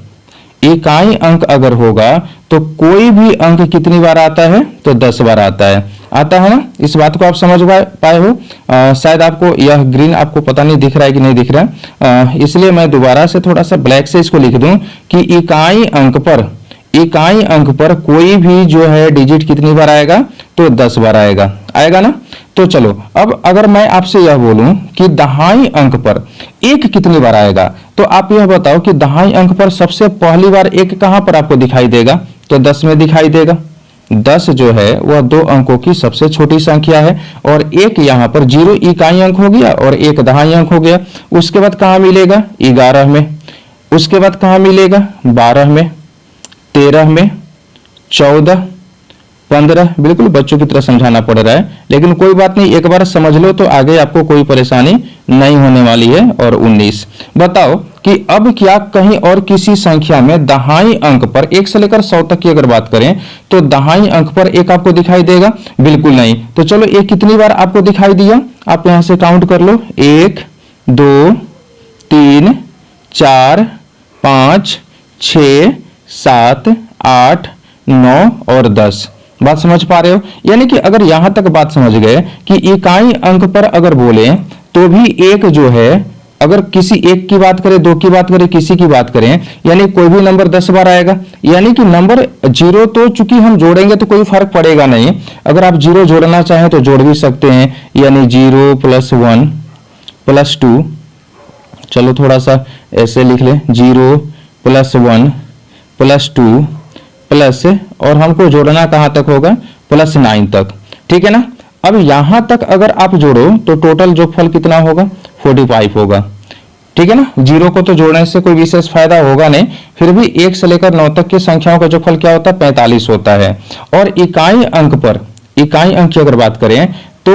इकाई अंक अगर होगा तो कोई भी अंक कितनी बार आता है, तो 10 बार आता है ना। इस बात को आप समझ पाए हो। शायद आपको यह ग्रीन आपको पता नहीं दिख रहा है कि नहीं दिख रहा है, इसलिए मैं दोबारा से थोड़ा सा ब्लैक से इसको लिख दूं कि इकाई अंक पर कोई भी जो है डिजिट कितनी बार आएगा, तो 10 बार आएगा ना। तो चलो, अब अगर मैं आपसे यह बोलूं कि दहाई अंक पर एक कितनी बार आएगा, तो आप यह बताओ कि दहाई अंक पर सबसे पहली बार एक कहां पर आपको दिखाई देगा, तो 10 में दिखाई देगा। 10 जो है वह 2 अंकों की सबसे छोटी संख्या है, और एक यहाँ पर 0 इकाई अंक हो गया और एक दहाई अंक हो गया। उसके बाद कहाँ मिलेगा, 11 में। उसके बाद कहाँ मिलेगा, 12 में, 13 में, 14, 15। बिल्कुल बच्चों की तरह समझाना पड़ रहा है, लेकिन कोई बात नहीं, एक बार समझ लो तो आगे आपको कोई परेशानी नहीं होने वाली है। और 19। बताओ कि अब क्या कहीं और किसी संख्या में दहाई अंक पर 1 से लेकर 100 तक की अगर बात करें, तो दहाई अंक पर एक आपको दिखाई देगा? बिल्कुल नहीं। तो चलो, एक कितनी बार आपको दिखाई दिया, आप यहां से काउंट कर लो, 1 2 3 4 5 6 7 8 9 और 10। बात समझ पा रहे हो? यानी कि अगर यहां तक बात समझ गए कि इकाई अंक पर अगर बोले तो भी एक जो है, अगर किसी एक की बात करें, 2 की बात करें, किसी की बात करें, यानी कोई भी नंबर 10 बार आएगा। यानी कि नंबर 0 तो चूंकि हम जोड़ेंगे तो कोई फर्क पड़ेगा नहीं। अगर आप 0 जोड़ना चाहें तो जोड़ भी सकते हैं, यानी 0 + 1 + 2। चलो थोड़ा सा ऐसे लिख लें, 0 + 1 + 2 प्लस, और हमको जोड़ना कहां तक होगा, +9 तक। ठीक है ना। अब यहां तक अगर आप जोड़ो तो टोटल जोगफल कितना होगा, 45 होगा। ठीक है ना। 0 को तो जोड़ने से कोई विशेष फायदा होगा नहीं, फिर भी 1 से लेकर 9 तक की संख्याओं का जोगफल क्या होता है, 45 होता है। और इकाई अंक की अगर बात करें तो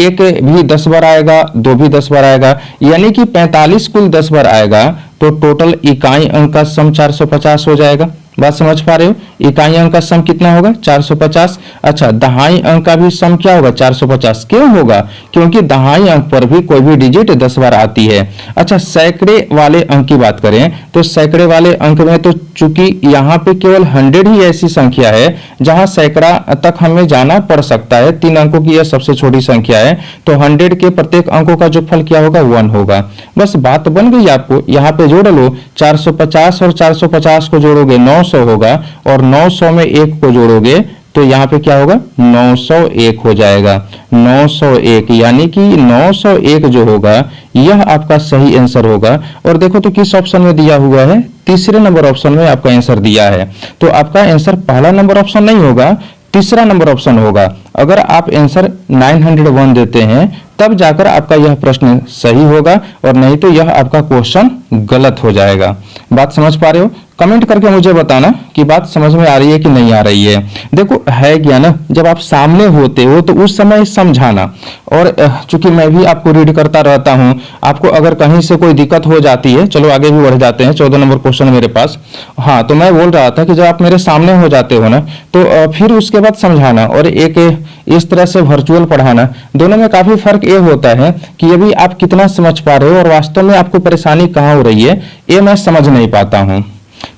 एक भी 10 बार आएगा, 2 भी 10 बार आएगा, यानी कि 45 कुल 10 बार आएगा, तो टोटल इकाई अंक का सम 450 हो जाएगा। बात समझ पा रहे हो? इकाई अंक का सम कितना होगा, 450। अच्छा, दहाई अंक का भी सम क्या होगा, 450। क्यों होगा, क्योंकि दहाई अंक पर भी कोई भी डिजिट 10 बार आती है। अच्छा, सैकड़े वाले अंक की बात करें तो सैकड़े वाले अंक में तो चूंकि यहाँ पे केवल 100 ही ऐसी संख्या है जहां सैकड़ा तक हमें जाना पड़ सकता है। 3 अंकों की यह सबसे छोटी संख्या है, तो 100 के प्रत्येक अंकों का जोगफल क्या होगा, 1 होगा। बस बात बन गई आपको। यहाँ पे जोड़ लो, 450 और 450 को जोड़ोगे 900 होगा, और 900 में 1 को जोड़ोगे तो यहाँ पे क्या होगा, 901 हो जाएगा। 901, यानी कि 901 जो होगा यह आपका सही आंसर होगा। और देखो तो किस ऑप्शन में दिया हुआ है, तीसरे नंबर ऑप्शन में आपका आंसर दिया है। तो आपका आंसर पहला नंबर ऑप्शन नहीं होगा, तीसरा नंबर ऑप्शन होगा। अगर आप आंसर 901 देते हैं तब जाकर आपका यह प्रश्न सही होगा, और नहीं तो यह आपका क्वेश्चन गलत हो जाएगा। बात समझ पा रहे हो? कमेंट करके मुझे बताना कि बात समझ में आ रही है कि नहीं आ रही है। देखो है क्या ना, जब आप सामने होते हो तो उस समय समझाना, और चूंकि मैं भी आपको रीड करता रहता हूं, आपको अगर कहीं से कोई दिक्कत हो जाती है, चलो आगे भी बढ़ जाते हैं। 14 नंबर क्वेश्चन मेरे पास। हाँ, तो मैं बोल रहा था कि जब आप मेरे सामने हो जाते हो ना, तो फिर उसके बाद समझाना और एक इस तरह से वर्चुअल पढ़ाना, दोनों में काफी फर्क ये होता है कि अभी आप कितना समझ पा रहे हो और वास्तव में आपको परेशानी कहाँ हो रही है, ये मैं समझ नहीं पाता हूँ।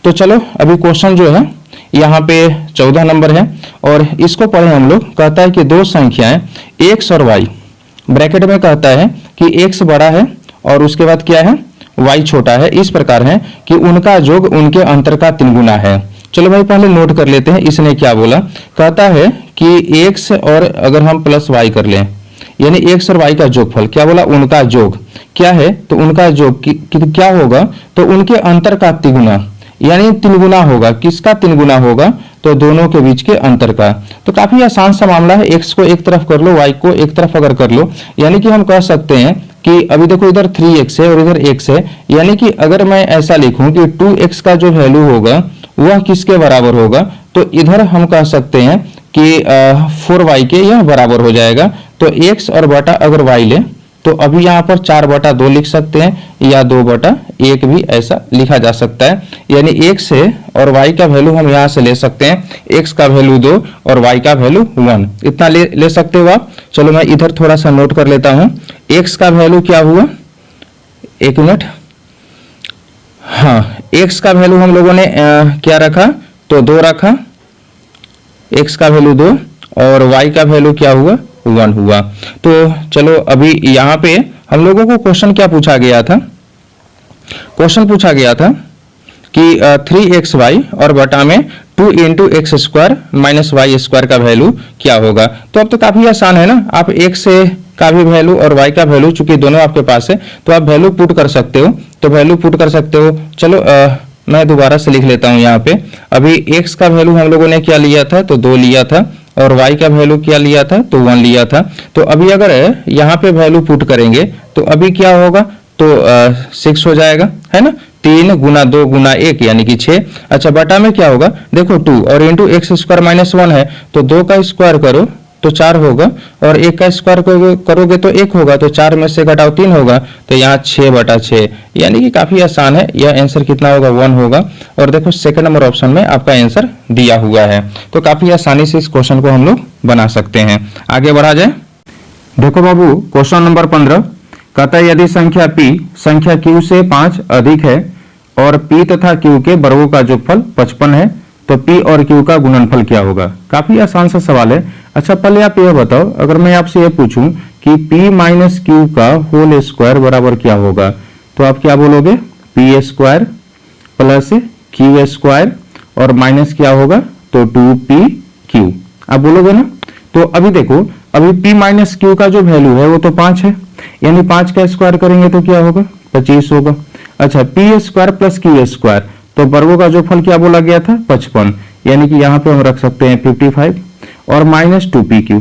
तो चलो अभी क्वेश्चन जो है यहाँ पे 14 नंबर है और इसको पढ़े हम लोग। कहता है कि दो संख्याएं x और y, ब्रैकेट में कहता है कि x बड़ा है और उसके बाद क्या है, y छोटा है, इस प्रकार है कि उनका योग उनके अंतर का 3 गुना है। चलो भाई पहले नोट कर लेते हैं इसने क्या बोला। कहता है कि x और अगर हम प्लस y कर लें, यानी x और y का जोगफल, क्या बोला, उनका योग क्या है, तो उनका योग क्या होगा, तो उनके अंतर का 3 गुना, यानी 3 गुना होगा। किसका 3 गुना होगा, तो दोनों के बीच के अंतर का। तो काफी आसान सा मामला है, x को एक तरफ कर लो, y को एक तरफ अगर कर लो, यानी कि हम कह सकते हैं कि अभी देखो इधर 3x है और इधर x है, यानी कि अगर मैं ऐसा लिखूं कि 2x का जो वैल्यू होगा वह किसके बराबर होगा, तो इधर हम कह सकते हैं कि 4y के यह बराबर हो जाएगा। तो x और बटा अगर y ले तो अभी यहाँ पर 4/2 लिख सकते हैं या 2/1 भी ऐसा लिखा जा सकता है, यानी x है और y का वैल्यू हम यहाँ से ले सकते हैं, x का वैल्यू 2 और y का वैल्यू 1, इतना ले सकते हो आप। चलो मैं इधर थोड़ा सा नोट कर लेता हूँ। x का वैल्यू क्या हुआ, एक मिनट, हाँ x का वैल्यू हम लोगों ने क्या रखा, तो 2 रखा, x का वैल्यू 2 और y का वैल्यू क्या हुआ, 1 हुआ। तो चलो अभी यहाँ पे हम लोगों को क्वेश्चन क्या पूछा गया था, क्वेश्चन पूछा गया था कि 3xy और बटा में 2 into x square minus y square का वैल्यू क्या होगा। तो अब तो काफी आसान है ना, आप x का भी वैल्यू और y का वैल्यू, चूंकि दोनों आपके पास है तो आप वैल्यू पुट कर सकते हो, तो वैल्यू पुट कर सकते हो। चलो मैं दोबारा से लिख लेता हूँ यहाँ पे। अभी x का वैल्यू हम लोगों ने क्या लिया था, तो 2 लिया था, और y का वैल्यू क्या लिया था, तो 1 लिया था। तो अभी अगर यहाँ पे वैल्यू पुट करेंगे तो अभी क्या होगा, तो 6 हो जाएगा, है ना, 3 गुना 2 गुना 1 यानी कि 6। अच्छा बटा में क्या होगा, देखो 2 और इंटू एक्स स्क्वायर माइनस 1 है, तो 2 का स्क्वायर करो तो 4 होगा, और 1 का स्क्वायर करोगे तो 1 होगा, तो 4 में से घटाओ 3 होगा, तो यहाँ 6/6, यानी कि काफी आसान है। यह आंसर कितना होगा, 1 होगा। और देखो सेकंड नंबर ऑप्शन में आपका आंसर दिया हुआ है, तो काफी आसानी से इस क्वेश्चन को हम लोग बना सकते हैं। आगे बढ़ा जाए। देखो बाबू क्वेश्चन नंबर 15 कहता है यदि संख्या p संख्या q से 5 अधिक है और p तथा q के वर्गों का जोगफल 55 है, तो p और q का गुणनफल क्या होगा। काफी आसान सा सवाल है। अच्छा पहले आप यह बताओ, अगर मैं आपसे यह पूछूं कि p माइनस q का होल स्क्वायर बराबर क्या होगा, तो आप क्या बोलोगे, p square plus q square और माइनस क्या होगा, तो 2pq, आप बोलोगे ना। तो अभी देखो, अभी p माइनस q का जो वैल्यू है वो तो 5 है, यानी 5 का स्क्वायर करेंगे तो क्या होगा, 25 होगा। अच्छा p square plus q square, तो वर्गों का जो फल क्या बोला गया था, 55, यानी कि यहाँ पे हम रख सकते हैं 55 और माइनस 2pq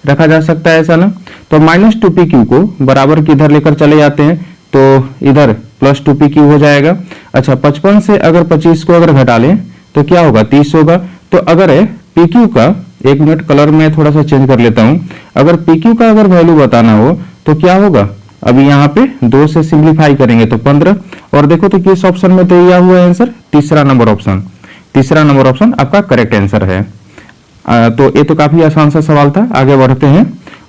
रखा जा सकता है, ऐसा ना। तो माइनस 2pq को बराबर किधर लेकर चले जाते हैं, तो इधर प्लस 2pq हो जाएगा। अच्छा 55 से अगर 25 को अगर घटा लें तो क्या होगा, 30 होगा। तो अगर pq का, एक मिनट कलर में थोड़ा सा चेंज कर लेता हूं, अगर pq का अगर वैल्यू बताना हो तो क्या होगा, अभी यहाँ पे 2 से सिंप्लीफाई करेंगे तो 15, और देखो तो किस ऑप्शन में दिया हुआ है आंसर, तीसरा नंबर ऑप्शन, तीसरा नंबर ऑप्शन आपका करेक्ट आंसर है। तो ये तो काफी आसान सा सवाल था। आगे बढ़ते हैं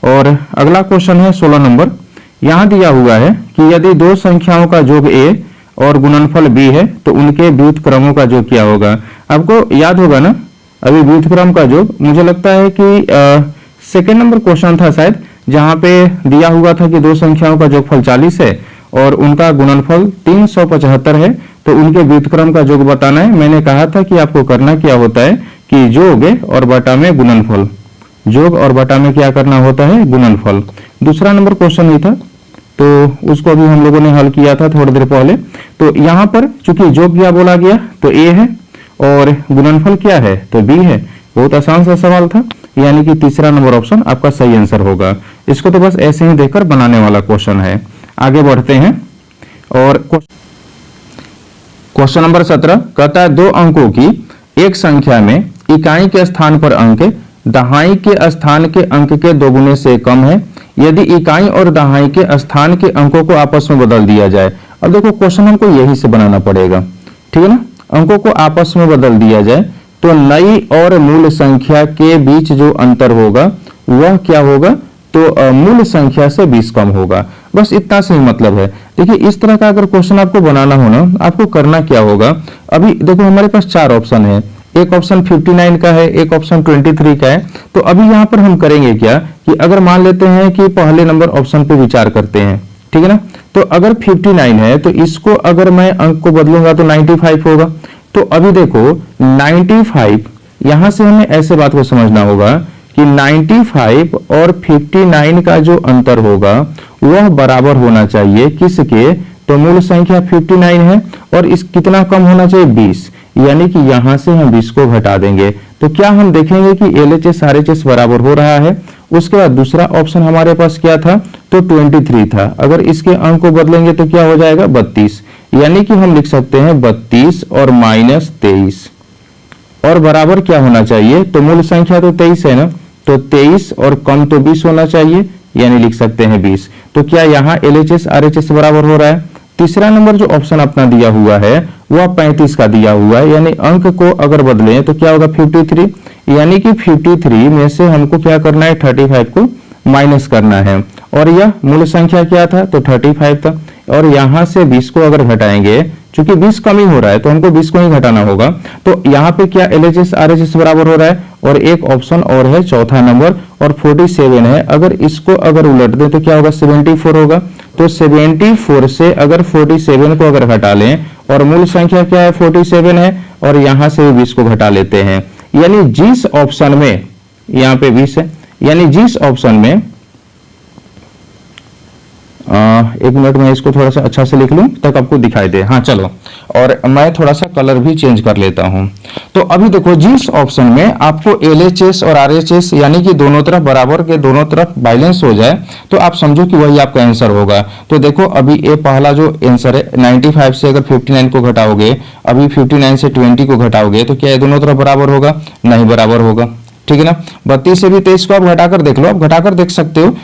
और अगला क्वेश्चन है 16 नंबर। यहाँ दिया हुआ है कि यदि दो संख्याओं का योग a और गुणनफल b है तो उनके व्युत्क्रमों का योग क्या होगा। आपको याद होगा ना, अभी व्युत्क्रम का योग मुझे लगता है कि सेकेंड नंबर क्वेश्चन था शायद, जहां पे दिया हुआ था कि दो संख्याओं का जोगफल 40 है और उनका गुणनफल 375 है, तो उनके व्युत्क्रम का योग बताना है। मैंने कहा था कि आपको करना क्या होता है कि योग और बटा में गुणनफल, योग और बटा में क्या करना होता है, गुणनफल। दूसरा नंबर क्वेश्चन ही था, तो उसको भी हम लोगों ने हल किया था थोड़ी देर पहले। तो यहाँ पर चूंकि योग क्या बोला गया, तो a है और गुणनफल क्या है, तो b है। बहुत आसान सा सवाल था, यानी कि तीसरा नंबर ऑप्शन आपका सही आंसर होगा। इसको तो बस ऐसे ही देखकर बनाने वाला क्वेश्चन है। आगे बढ़ते हैं और क्वेश्चन नंबर 17 कहता है दो अंकों की एक संख्या में इकाई के स्थान पर अंक दहाई के स्थान के अंक के दोगुने से कम है यदि इकाई और दहाई के स्थान के अंकों को आपस में बदल दिया जाए। अब देखो क्वेश्चन हमको यही से बनाना पड़ेगा, ठीक है ना। अंकों को आपस में बदल दिया जाए तो नई और मूल संख्या के बीच जो अंतर होगा वह क्या होगा, तो मूल संख्या से 20 कम होगा। बस इतना से ही मतलब है। देखिए इस तरह का अगर क्वेश्चन आपको बनाना हो ना, आपको करना क्या होगा, अभी देखो हमारे पास 4 ऑप्शन है, एक ऑप्शन 59 का है, एक ऑप्शन 23 का है। तो अभी यहाँ पर हम करेंगे क्या कि अगर मान लेते हैं कि पहले नंबर ऑप्शन पे विचार करते हैं, ठीक है ना। तो अगर 59 है तो इसको अगर मैं अंक को बदलूंगा तो 95 होगा। तो अभी देखो 95, यहां से हमें ऐसे बात को समझना होगा कि 95 और 59 का जो अंतर होगा वह बराबर होना चाहिए किसके, तो मूल संख्या 59 है और इस कितना कम होना चाहिए 20, यानी कि यहां से हम 20 को घटा देंगे तो क्या हम देखेंगे कि LHS RHS बराबर हो रहा है। उसके बाद दूसरा ऑप्शन हमारे पास क्या था, तो 23 था। अगर इसके अंक को बदलेंगे तो क्या हो जाएगा 32, यानी कि हम लिख सकते हैं 32 और -23 और बराबर क्या होना चाहिए, तो मूल संख्या तो 23 है ना, तो 23 और कम तो 20 होना चाहिए, यानी लिख सकते हैं 20। तो क्या यहाँ LHS RHS बराबर हो रहा है। तीसरा नंबर जो ऑप्शन अपना दिया हुआ है वह 35 का दिया हुआ है, यानी अंक को अगर बदलें तो क्या होगा 53, यानी कि 53 में से हमको क्या करना है 35 को माइनस करना है और यह मूल संख्या क्या था, तो 35 था। और यहां से 20 को अगर घटाएंगे, चूंकि 20 कम ही हो रहा है तो हमको 20 को ही घटाना होगा। तो यहाँ पे क्या LHS RHS बराबर हो रहा है और एक ऑप्शन और है चौथा नंबर और 47 है। अगर इसको अगर उलट दें तो क्या होगा 74 होगा। तो 74 से अगर 47 को अगर घटा लें और मूल संख्या क्या है 47 है और यहां से 20 को घटा लेते हैं, यानी जिस ऑप्शन में यहाँ पे 20 है, यानी जिस ऑप्शन में एक मिनट में इसको थोड़ा सा अच्छा से लिख लूं तक आपको दिखाई दे। हाँ चलो, और मैं थोड़ा सा कलर भी चेंज कर लेता हूं। तो अभी देखो जिस ऑप्शन में आपको LHS और RHS यानी कि दोनों तरफ बराबर के दोनों तरफ बैलेंस हो जाए तो आप समझो कि वही आपका आंसर होगा। तो देखो अभी ये पहला जो आंसर है 95 से अगर 59 को घटाओगे, अभी 59 से 20 को घटाओगे तो क्या ये दोनों तरफ बराबर होगा, नहीं बराबर होगा, ठीक है ना। 32 से भी 23 को आप घटाकर देख लो, आप घटाकर देख सकते हो,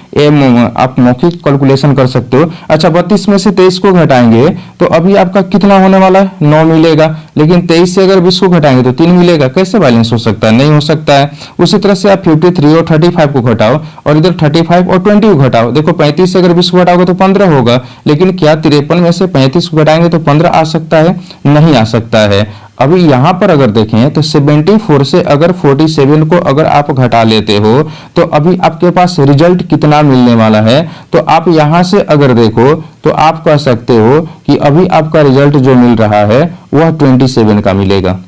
आप मौखिक कैलकुलेशन कर सकते हो। अच्छा 32 में से 23 को घटाएंगे तो अभी आपका कितना होने वाला है 9 मिलेगा, लेकिन 23 से अगर 20 को घटाएंगे तो 3 मिलेगा। कैसे बैलेंस हो सकता है, नहीं हो सकता है। उसी तरह से आप 53 और 35 को घटाओ और इधर 35 और 20 को घटाओ, देखो 35 से अगर 20 को घटाओगे तो 15 होगा, लेकिन क्या 53 में से 35 को घटाएंगे तो 15 आ सकता है, नहीं आ सकता है। अभी यहां पर अगर देखें तो 74 से अगर 47 को अगर आप घटा लेते हो तो अभी आपके पास रिजल्ट कितना मिलने वाला है, तो आप यहां से अगर देखो तो आप कह सकते हो कि अभी आपका रिजल्ट जो मिल रहा है वह 27 का मिलेगा।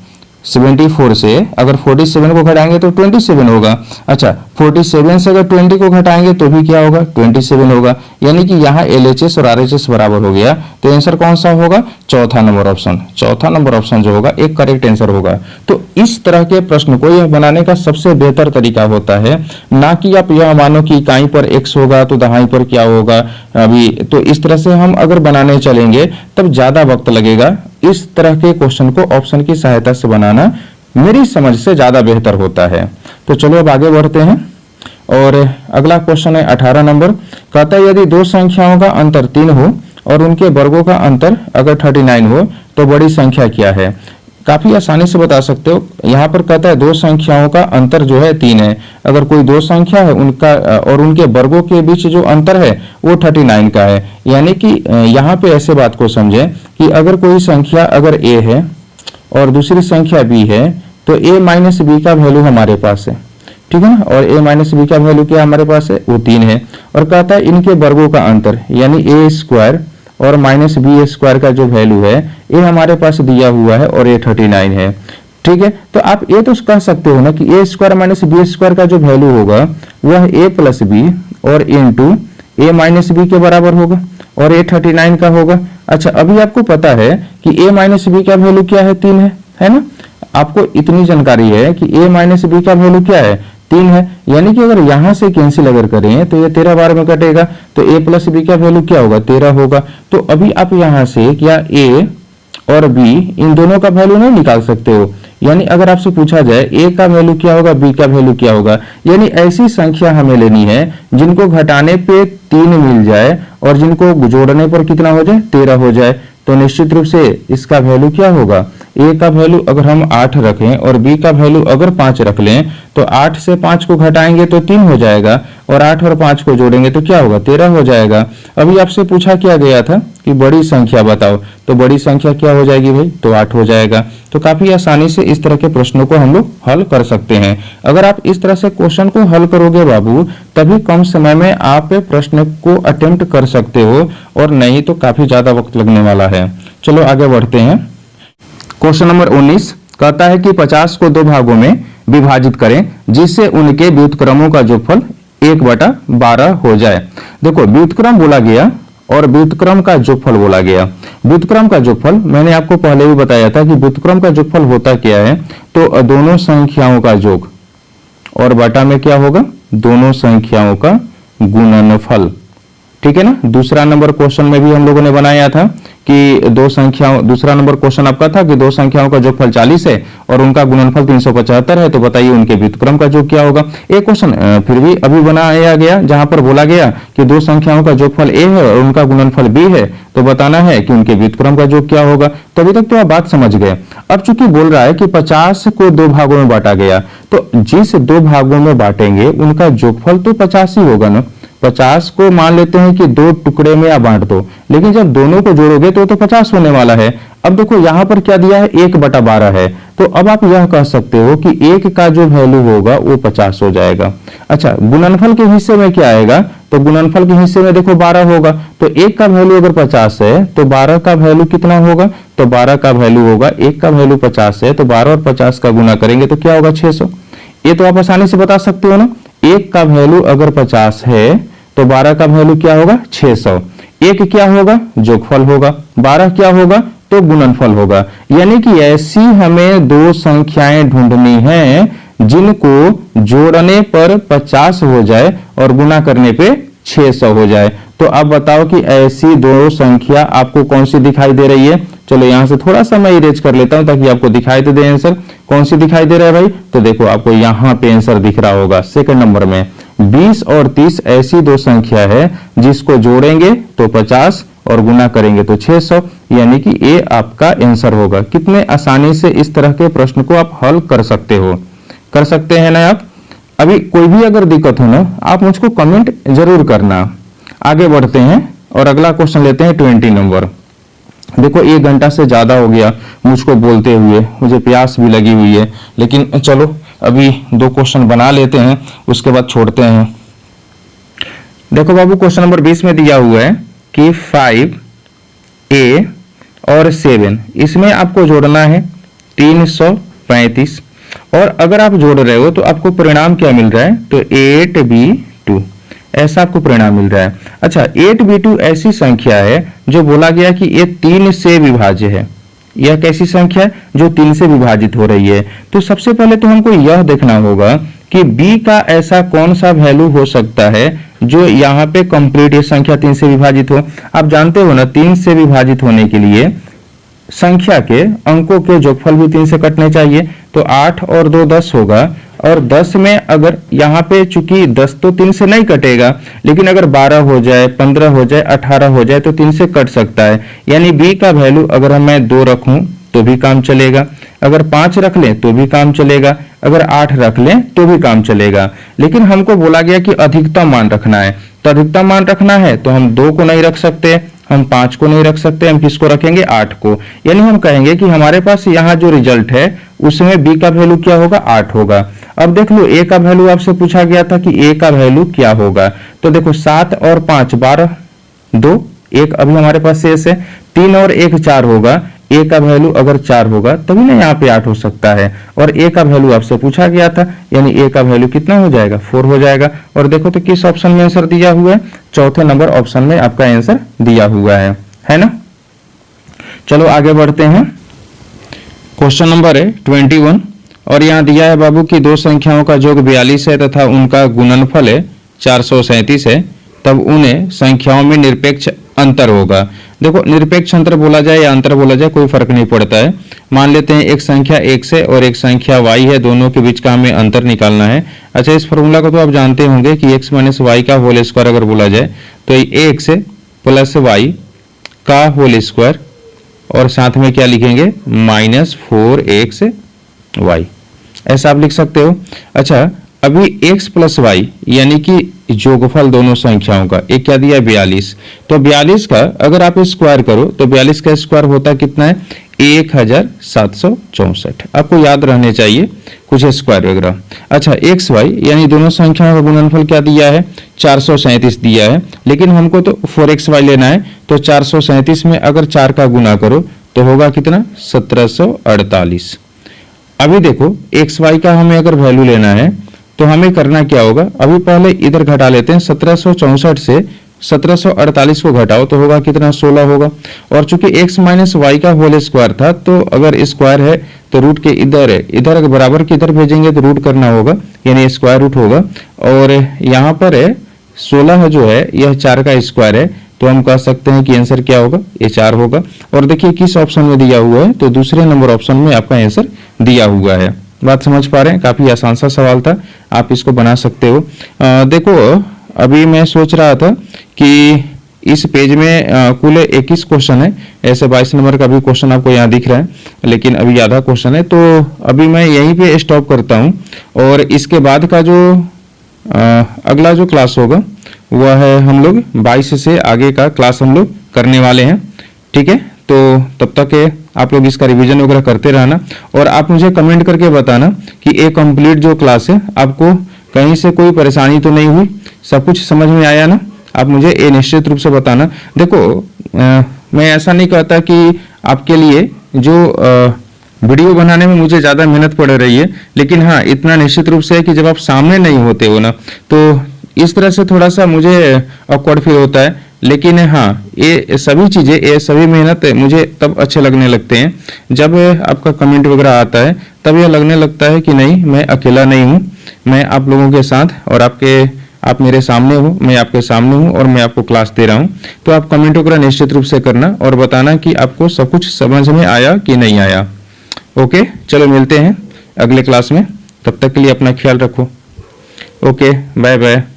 74 से अगर 47 को घटाएंगे तो 27 होगा। अच्छा 47 से अगर 20 को घटाएंगे तो भी क्या होगा 27 होगा, यानी कि यहाँ LHS और RHS बराबर हो गया। तो आंसर कौन सा होगा, चौथा नंबर ऑप्शन। चौथा नंबर ऑप्शन जो होगा एक करेक्ट आंसर होगा। तो इस तरह के प्रश्न को यह बनाने का सबसे बेहतर तरीका होता है, ना कि आप यह मानो कि इकाई पर x होगा तो दहाई पर क्या होगा। अभी तो इस तरह से हम अगर बनाने चलेंगे तब ज्यादा वक्त लगेगा। इस तरह के क्वेश्चन को ऑप्शन की सहायता से बनाना मेरी समझ से ज्यादा बेहतर होता है। तो चलो अब आगे बढ़ते हैं और अगला क्वेश्चन है 18 नंबर। कहता है यदि दो संख्याओं का अंतर 3 हो और उनके वर्गों का अंतर अगर 39 हो तो बड़ी संख्या क्या है। काफी आसानी से बता सकते हो। यहाँ पर कहता है दो संख्याओं का अंतर जो है 3 है, अगर कोई दो संख्या है उनका और उनके वर्गों के बीच जो अंतर है वो 39 का है। यानी कि यहाँ पे ऐसे बात को समझे कि अगर कोई संख्या अगर a है और दूसरी संख्या b है तो a माइनस बी का वैल्यू हमारे पास है, ठीक है ना, और a माइनस बी का वैल्यू क्या हमारे पास है वो 3 है। और कहता है इनके वर्गों का अंतर यानी a स्क्वायर और माइनस बी स्क्वायर का जो वैल्यू है ये हमारे पास दिया हुआ है और ये 39 है, ठीक है। तो आप ये तो कह सकते हो ना कि a square minus B square का जो वैल्यू होगा वह a प्लस बी और इंटू a माइनस बी के बराबर होगा और ये 39 का होगा। अच्छा अभी आपको पता है कि a माइनस बी का वैल्यू क्या है 3 है ना। आपको इतनी जानकारी है कि a माइनस बी का वैल्यू क्या है 3 है, यानी कि अगर यहां से कैंसिल अगर करें तो ये 13 बार में कटेगा तो a प्लस बी का वैल्यू क्या होगा 13 होगा। तो अभी आप यहां से क्या a और b, इन दोनों का वैल्यू नहीं निकाल सकते हो। यानी अगर आपसे पूछा जाए a का वैल्यू क्या होगा, b का वैल्यू क्या होगा, यानी ऐसी संख्या हमें लेनी है जिनको घटाने पे 3 मिल जाए और जिनको जोड़ने पर कितना हो जाए, 13 हो जाए। तो निश्चित रूप से इसका वैल्यू क्या होगा, a का वैल्यू अगर हम 8 रखें और b का वैल्यू अगर 5 रख लें तो 8 से 5 को घटाएंगे तो 3 हो जाएगा और 8 और 5 को जोड़ेंगे तो क्या होगा, 13 हो जाएगा। अभी आपसे पूछा क्या गया था कि बड़ी संख्या बताओ, तो बड़ी संख्या क्या हो जाएगी भाई, तो 8 हो जाएगा। तो काफी आसानी से इस तरह के प्रश्नों को हम लोग हल कर सकते हैं। अगर आप इस तरह से क्वेश्चन को हल करोगे बाबू, तभी कम समय में आप प्रश्न को अटेम्प्ट कर सकते हो, और नहीं तो काफी ज्यादा वक्त लगने वाला है। चलो आगे बढ़ते हैं। क्वेश्चन नंबर 19 कहता है कि 50 को 2 भागों में विभाजित करें जिससे उनके व्युत्क्रमों का जोगफल 1/12 हो जाए। देखो व्युत्क्रम बोला गया और व्युत्क्रम का जोगफल बोला गया। व्युत्क्रम का जोगफल मैंने आपको पहले भी बताया था कि व्युत्क्रम का जोगफल होता क्या है, तो दोनों संख्याओं का योग और बटा में क्या होगा, दोनों संख्याओं का गुणनफल। ठीक है ना। दूसरा नंबर क्वेश्चन में भी हम लोगों ने बनाया था कि दूसरा नंबर क्वेश्चन आपका था कि दो संख्याओं का जोगफल 40 है और उनका गुणनफल 375 है, तो बताइए उनके व्युत्क्रम का योग क्या होगा। एक क्वेश्चन फिर भी अभी बनाया गया जहां पर बोला गया कि दो संख्याओं का जोगफल a है और उनका गुणनफल b है, तो बताना है कि उनके व्युत्क्रम का योग क्या होगा। तो अभी तक तो आप बात समझ गए। अब चूंकि बोल रहा है कि 50 को 2 भागों में बांटा गया, तो जिस 2 भागों में बांटेंगे उनका जोगफल तो 50 ही होगा ना। 50 को मान लेते हैं कि 2 टुकड़े में आप बांट दो, लेकिन जब दोनों को जोड़ोगे तो 50 होने वाला है। अब देखो यहाँ पर क्या दिया है, 1/12 है, तो अब आप यह कह सकते हो कि 1 का जो वैल्यू होगा वो 50 हो जाएगा। अच्छा, गुणनफल के हिस्से में क्या आएगा, तो गुणनफल के हिस्से में देखो 12 होगा, तो 1 का वैल्यू अगर 50 है तो 12 का वैल्यू कितना होगा, तो 12 का वैल्यू होगा, 1 का वैल्यू 50 है तो 12 और 50 का गुना करेंगे तो क्या होगा, 600। ये तो आप आसानी से बता सकते हो ना। 1 का वैल्यू अगर 50 है तो 12 का वैल्यू क्या होगा, 600। 1 क्या होगा, जोगफल होगा, 12 क्या होगा, तो गुणनफल होगा। यानी कि ऐसी हमें 2 संख्याएं ढूंढनी हैं जिनको जोड़ने पर 50 हो जाए और गुना करने पे 600 हो जाए। तो अब बताओ कि ऐसी 2 संख्या आपको कौन सी दिखाई दे रही है। चलो यहां से थोड़ा सा मैं इरेज कर लेता हूं ताकि आपको दिखाई तो दे आंसर। कौन सी दिखाई दे रहा है भाई, तो देखो आपको यहां पे आंसर दिख रहा होगा सेकंड नंबर में। 20 और 30 ऐसी 2 संख्या है जिसको जोड़ेंगे तो 50 और गुना करेंगे तो 600, यानी कि ये आपका आंसर होगा। कितने आसानी से इस तरह के प्रश्न को आप हल कर सकते हो, कर सकते हैं ना आप। अभी कोई भी अगर दिक्कत हो ना, आप मुझको कमेंट जरूर करना। आगे बढ़ते हैं और अगला क्वेश्चन लेते हैं 20 नंबर। देखो 1 घंटा से ज्यादा हो गया मुझको बोलते हुए, मुझे प्यास भी लगी हुई है, लेकिन चलो अभी 2 क्वेश्चन बना लेते हैं, उसके बाद छोड़ते हैं। देखो बाबू क्वेश्चन नंबर 20 में दिया हुआ है कि 5a और 7, इसमें आपको जोड़ना है 335, और अगर आप जोड़ रहे हो तो आपको परिणाम क्या मिल रहा है, तो 8b2 ऐसा आपको परिणाम मिल रहा है। अच्छा, 8b2 ऐसी संख्या है जो बोला गया कि ये 3 से विभाज्य है। यह कैसी संख्या है, जो 3 से विभाजित हो रही है। तो सबसे पहले तो हमको यह देखना होगा कि b का ऐसा कौन सा वैल्यू हो सकता है जो यहाँ पे कंप्लीट ये संख्या 3 से विभाजित हो। आप जानते हो ना, 3 से विभाजित होने के लिए संख्या के अंकों के जोगफल भी 3 से कटने चाहिए। तो 8 और 2 10 होगा, और 10 में अगर यहाँ पे चूंकि 10 तो 3 से नहीं कटेगा, लेकिन अगर 12 हो जाए, 15 हो जाए, 18 हो जाए तो 3 से कट सकता है। यानी b का वैल्यू अगर मैं 2 रखूं तो भी काम चलेगा, अगर 5 रख लें तो भी काम चलेगा, अगर 8 रख लें तो भी काम चलेगा। लेकिन हमको बोला गया कि अधिकतम मान रखना है, तो अधिकतम मान रखना है तो हम 2 को नहीं रख सकते, हम 5 को नहीं रख सकते, हम किसको रखेंगे, 8 को। यानी हम कहेंगे कि हमारे पास यहाँ जो रिजल्ट है उसमें b का वैल्यू क्या होगा, 8 होगा। अब देख लो a का वैल्यू आपसे पूछा गया था कि a का वैल्यू क्या होगा, तो देखो 7 और 5 12, 2 1 अभी हमारे पास शेष है, 3 और 1 4 होगा। a का वैल्यू अगर 4 होगा तभी ना यहाँ पे 8 हो सकता है, और a का वैल्यू आपसे पूछा गया था, यानी a का वैल्यू कितना हो जाएगा, 4 हो जाएगा। और देखो तो किस ऑप्शन में आंसर दिया हुआ है, चौथे नंबर ऑप्शन में आपका आंसर दिया हुआ है ना। चलो आगे बढ़ते हैं। क्वेश्चन नंबर है 21, और यहाँ दिया है बाबू की 2 संख्याओं का योग 42 है तथा उनका गुणनफल है 437 है, तब उन्हें संख्याओं में निरपेक्ष अंतर होगा। देखो निरपेक्ष अंतर बोला जाए या अंतर बोला जाए कोई फर्क नहीं पड़ता है। मान लेते हैं एक संख्या x है और एक संख्या y है, दोनों के बीच का हमें अंतर निकालना है। अच्छा, इस फॉर्मूला को तो आप जानते होंगे कि x माइनस वाई का होल स्क्वायर अगर बोला जाए तो ये x प्लस वाई का होल स्क्वायर और साथ में क्या लिखेंगे -4xy, ऐसा आप लिख सकते हो। अच्छा, अभी x प्लस वाई यानी कि जोगफल दोनों संख्याओं का एक क्या दिया 42, तो 42 का अगर आप स्क्वायर करो तो 42 का स्क्वायर होता कितना है 1764। आपको याद रहने चाहिए कुछ स्क्वायर वगैरह। अच्छा, एक्स वाई यानी दोनों संख्याओं का गुणनफल क्या दिया है 437 दिया है, लेकिन हमको तो 4xy लेना है, तो 437 में अगर 4 का गुना करो तो होगा कितना 1748। अभी देखो एक्स वाई का हमें अगर वैल्यू लेना है तो हमें करना क्या होगा, अभी पहले इधर घटा लेते हैं 1764 से 1748 को घटाओ तो होगा कितना 16 होगा। और चूंकि x माइनस वाई का होल स्क्वायर था तो अगर स्क्वायर है तो रूट के इधर है, इधर अगर बराबर की इधर भेजेंगे तो रूट करना होगा यानी स्क्वायर रूट होगा। और यहाँ पर है 16 जो है यह 4 का स्क्वायर है, तो हम कह सकते हैं कि आंसर क्या होगा ये 4 होगा। और देखिए किस ऑप्शन में दिया हुआ है, तो दूसरे नंबर ऑप्शन में आपका आंसर दिया हुआ है। बात समझ पा रहे हैं, काफी आसान सा सवाल था, आप इसको बना सकते हो। देखो अभी मैं सोच रहा था कि इस पेज में कुल 21 क्वेश्चन है, ऐसे 22 नंबर का भी क्वेश्चन आपको यहाँ दिख रहा है, लेकिन अभी आधा क्वेश्चन है, तो अभी मैं यहीं पे स्टॉप करता हूँ। और इसके बाद का जो अगला जो क्लास होगा वह है हम लोग 22 से आगे का क्लास हम लोग करने वाले हैं, ठीक है। तो तब तक आप लोग इसका रिवीजन वगैरह करते रहना और आप मुझे कमेंट करके बताना कि ये कंप्लीट जो क्लास है आपको कहीं से कोई परेशानी तो नहीं हुई, सब कुछ समझ में आया ना, आप मुझे ये निश्चित रूप से बताना। देखो मैं ऐसा नहीं कहता कि आपके लिए जो वीडियो बनाने में मुझे ज़्यादा मेहनत पड़ रही है, लेकिन हाँ इतना निश्चित रूप से है कि जब आप सामने नहीं होते हो ना तो इस तरह से थोड़ा सा मुझे ऑकवर्ड फील होता है। लेकिन हाँ ये सभी चीज़ें, ये सभी मेहनत मुझे तब अच्छे लगने लगते हैं जब आपका कमेंट वगैरह आता है, तब यह लगने लगता है कि नहीं मैं अकेला नहीं हूँ, मैं आप लोगों के साथ और आप मेरे सामने हो, मैं आपके सामने हूँ और मैं आपको क्लास दे रहा हूँ। तो आप कमेंट वगैरह निश्चित रूप से करना और बताना कि आपको सब कुछ समझ में आया कि नहीं आया। ओके, चलो मिलते हैं अगले क्लास में, तब तक के लिए अपना ख्याल रखो। Okay, bye bye.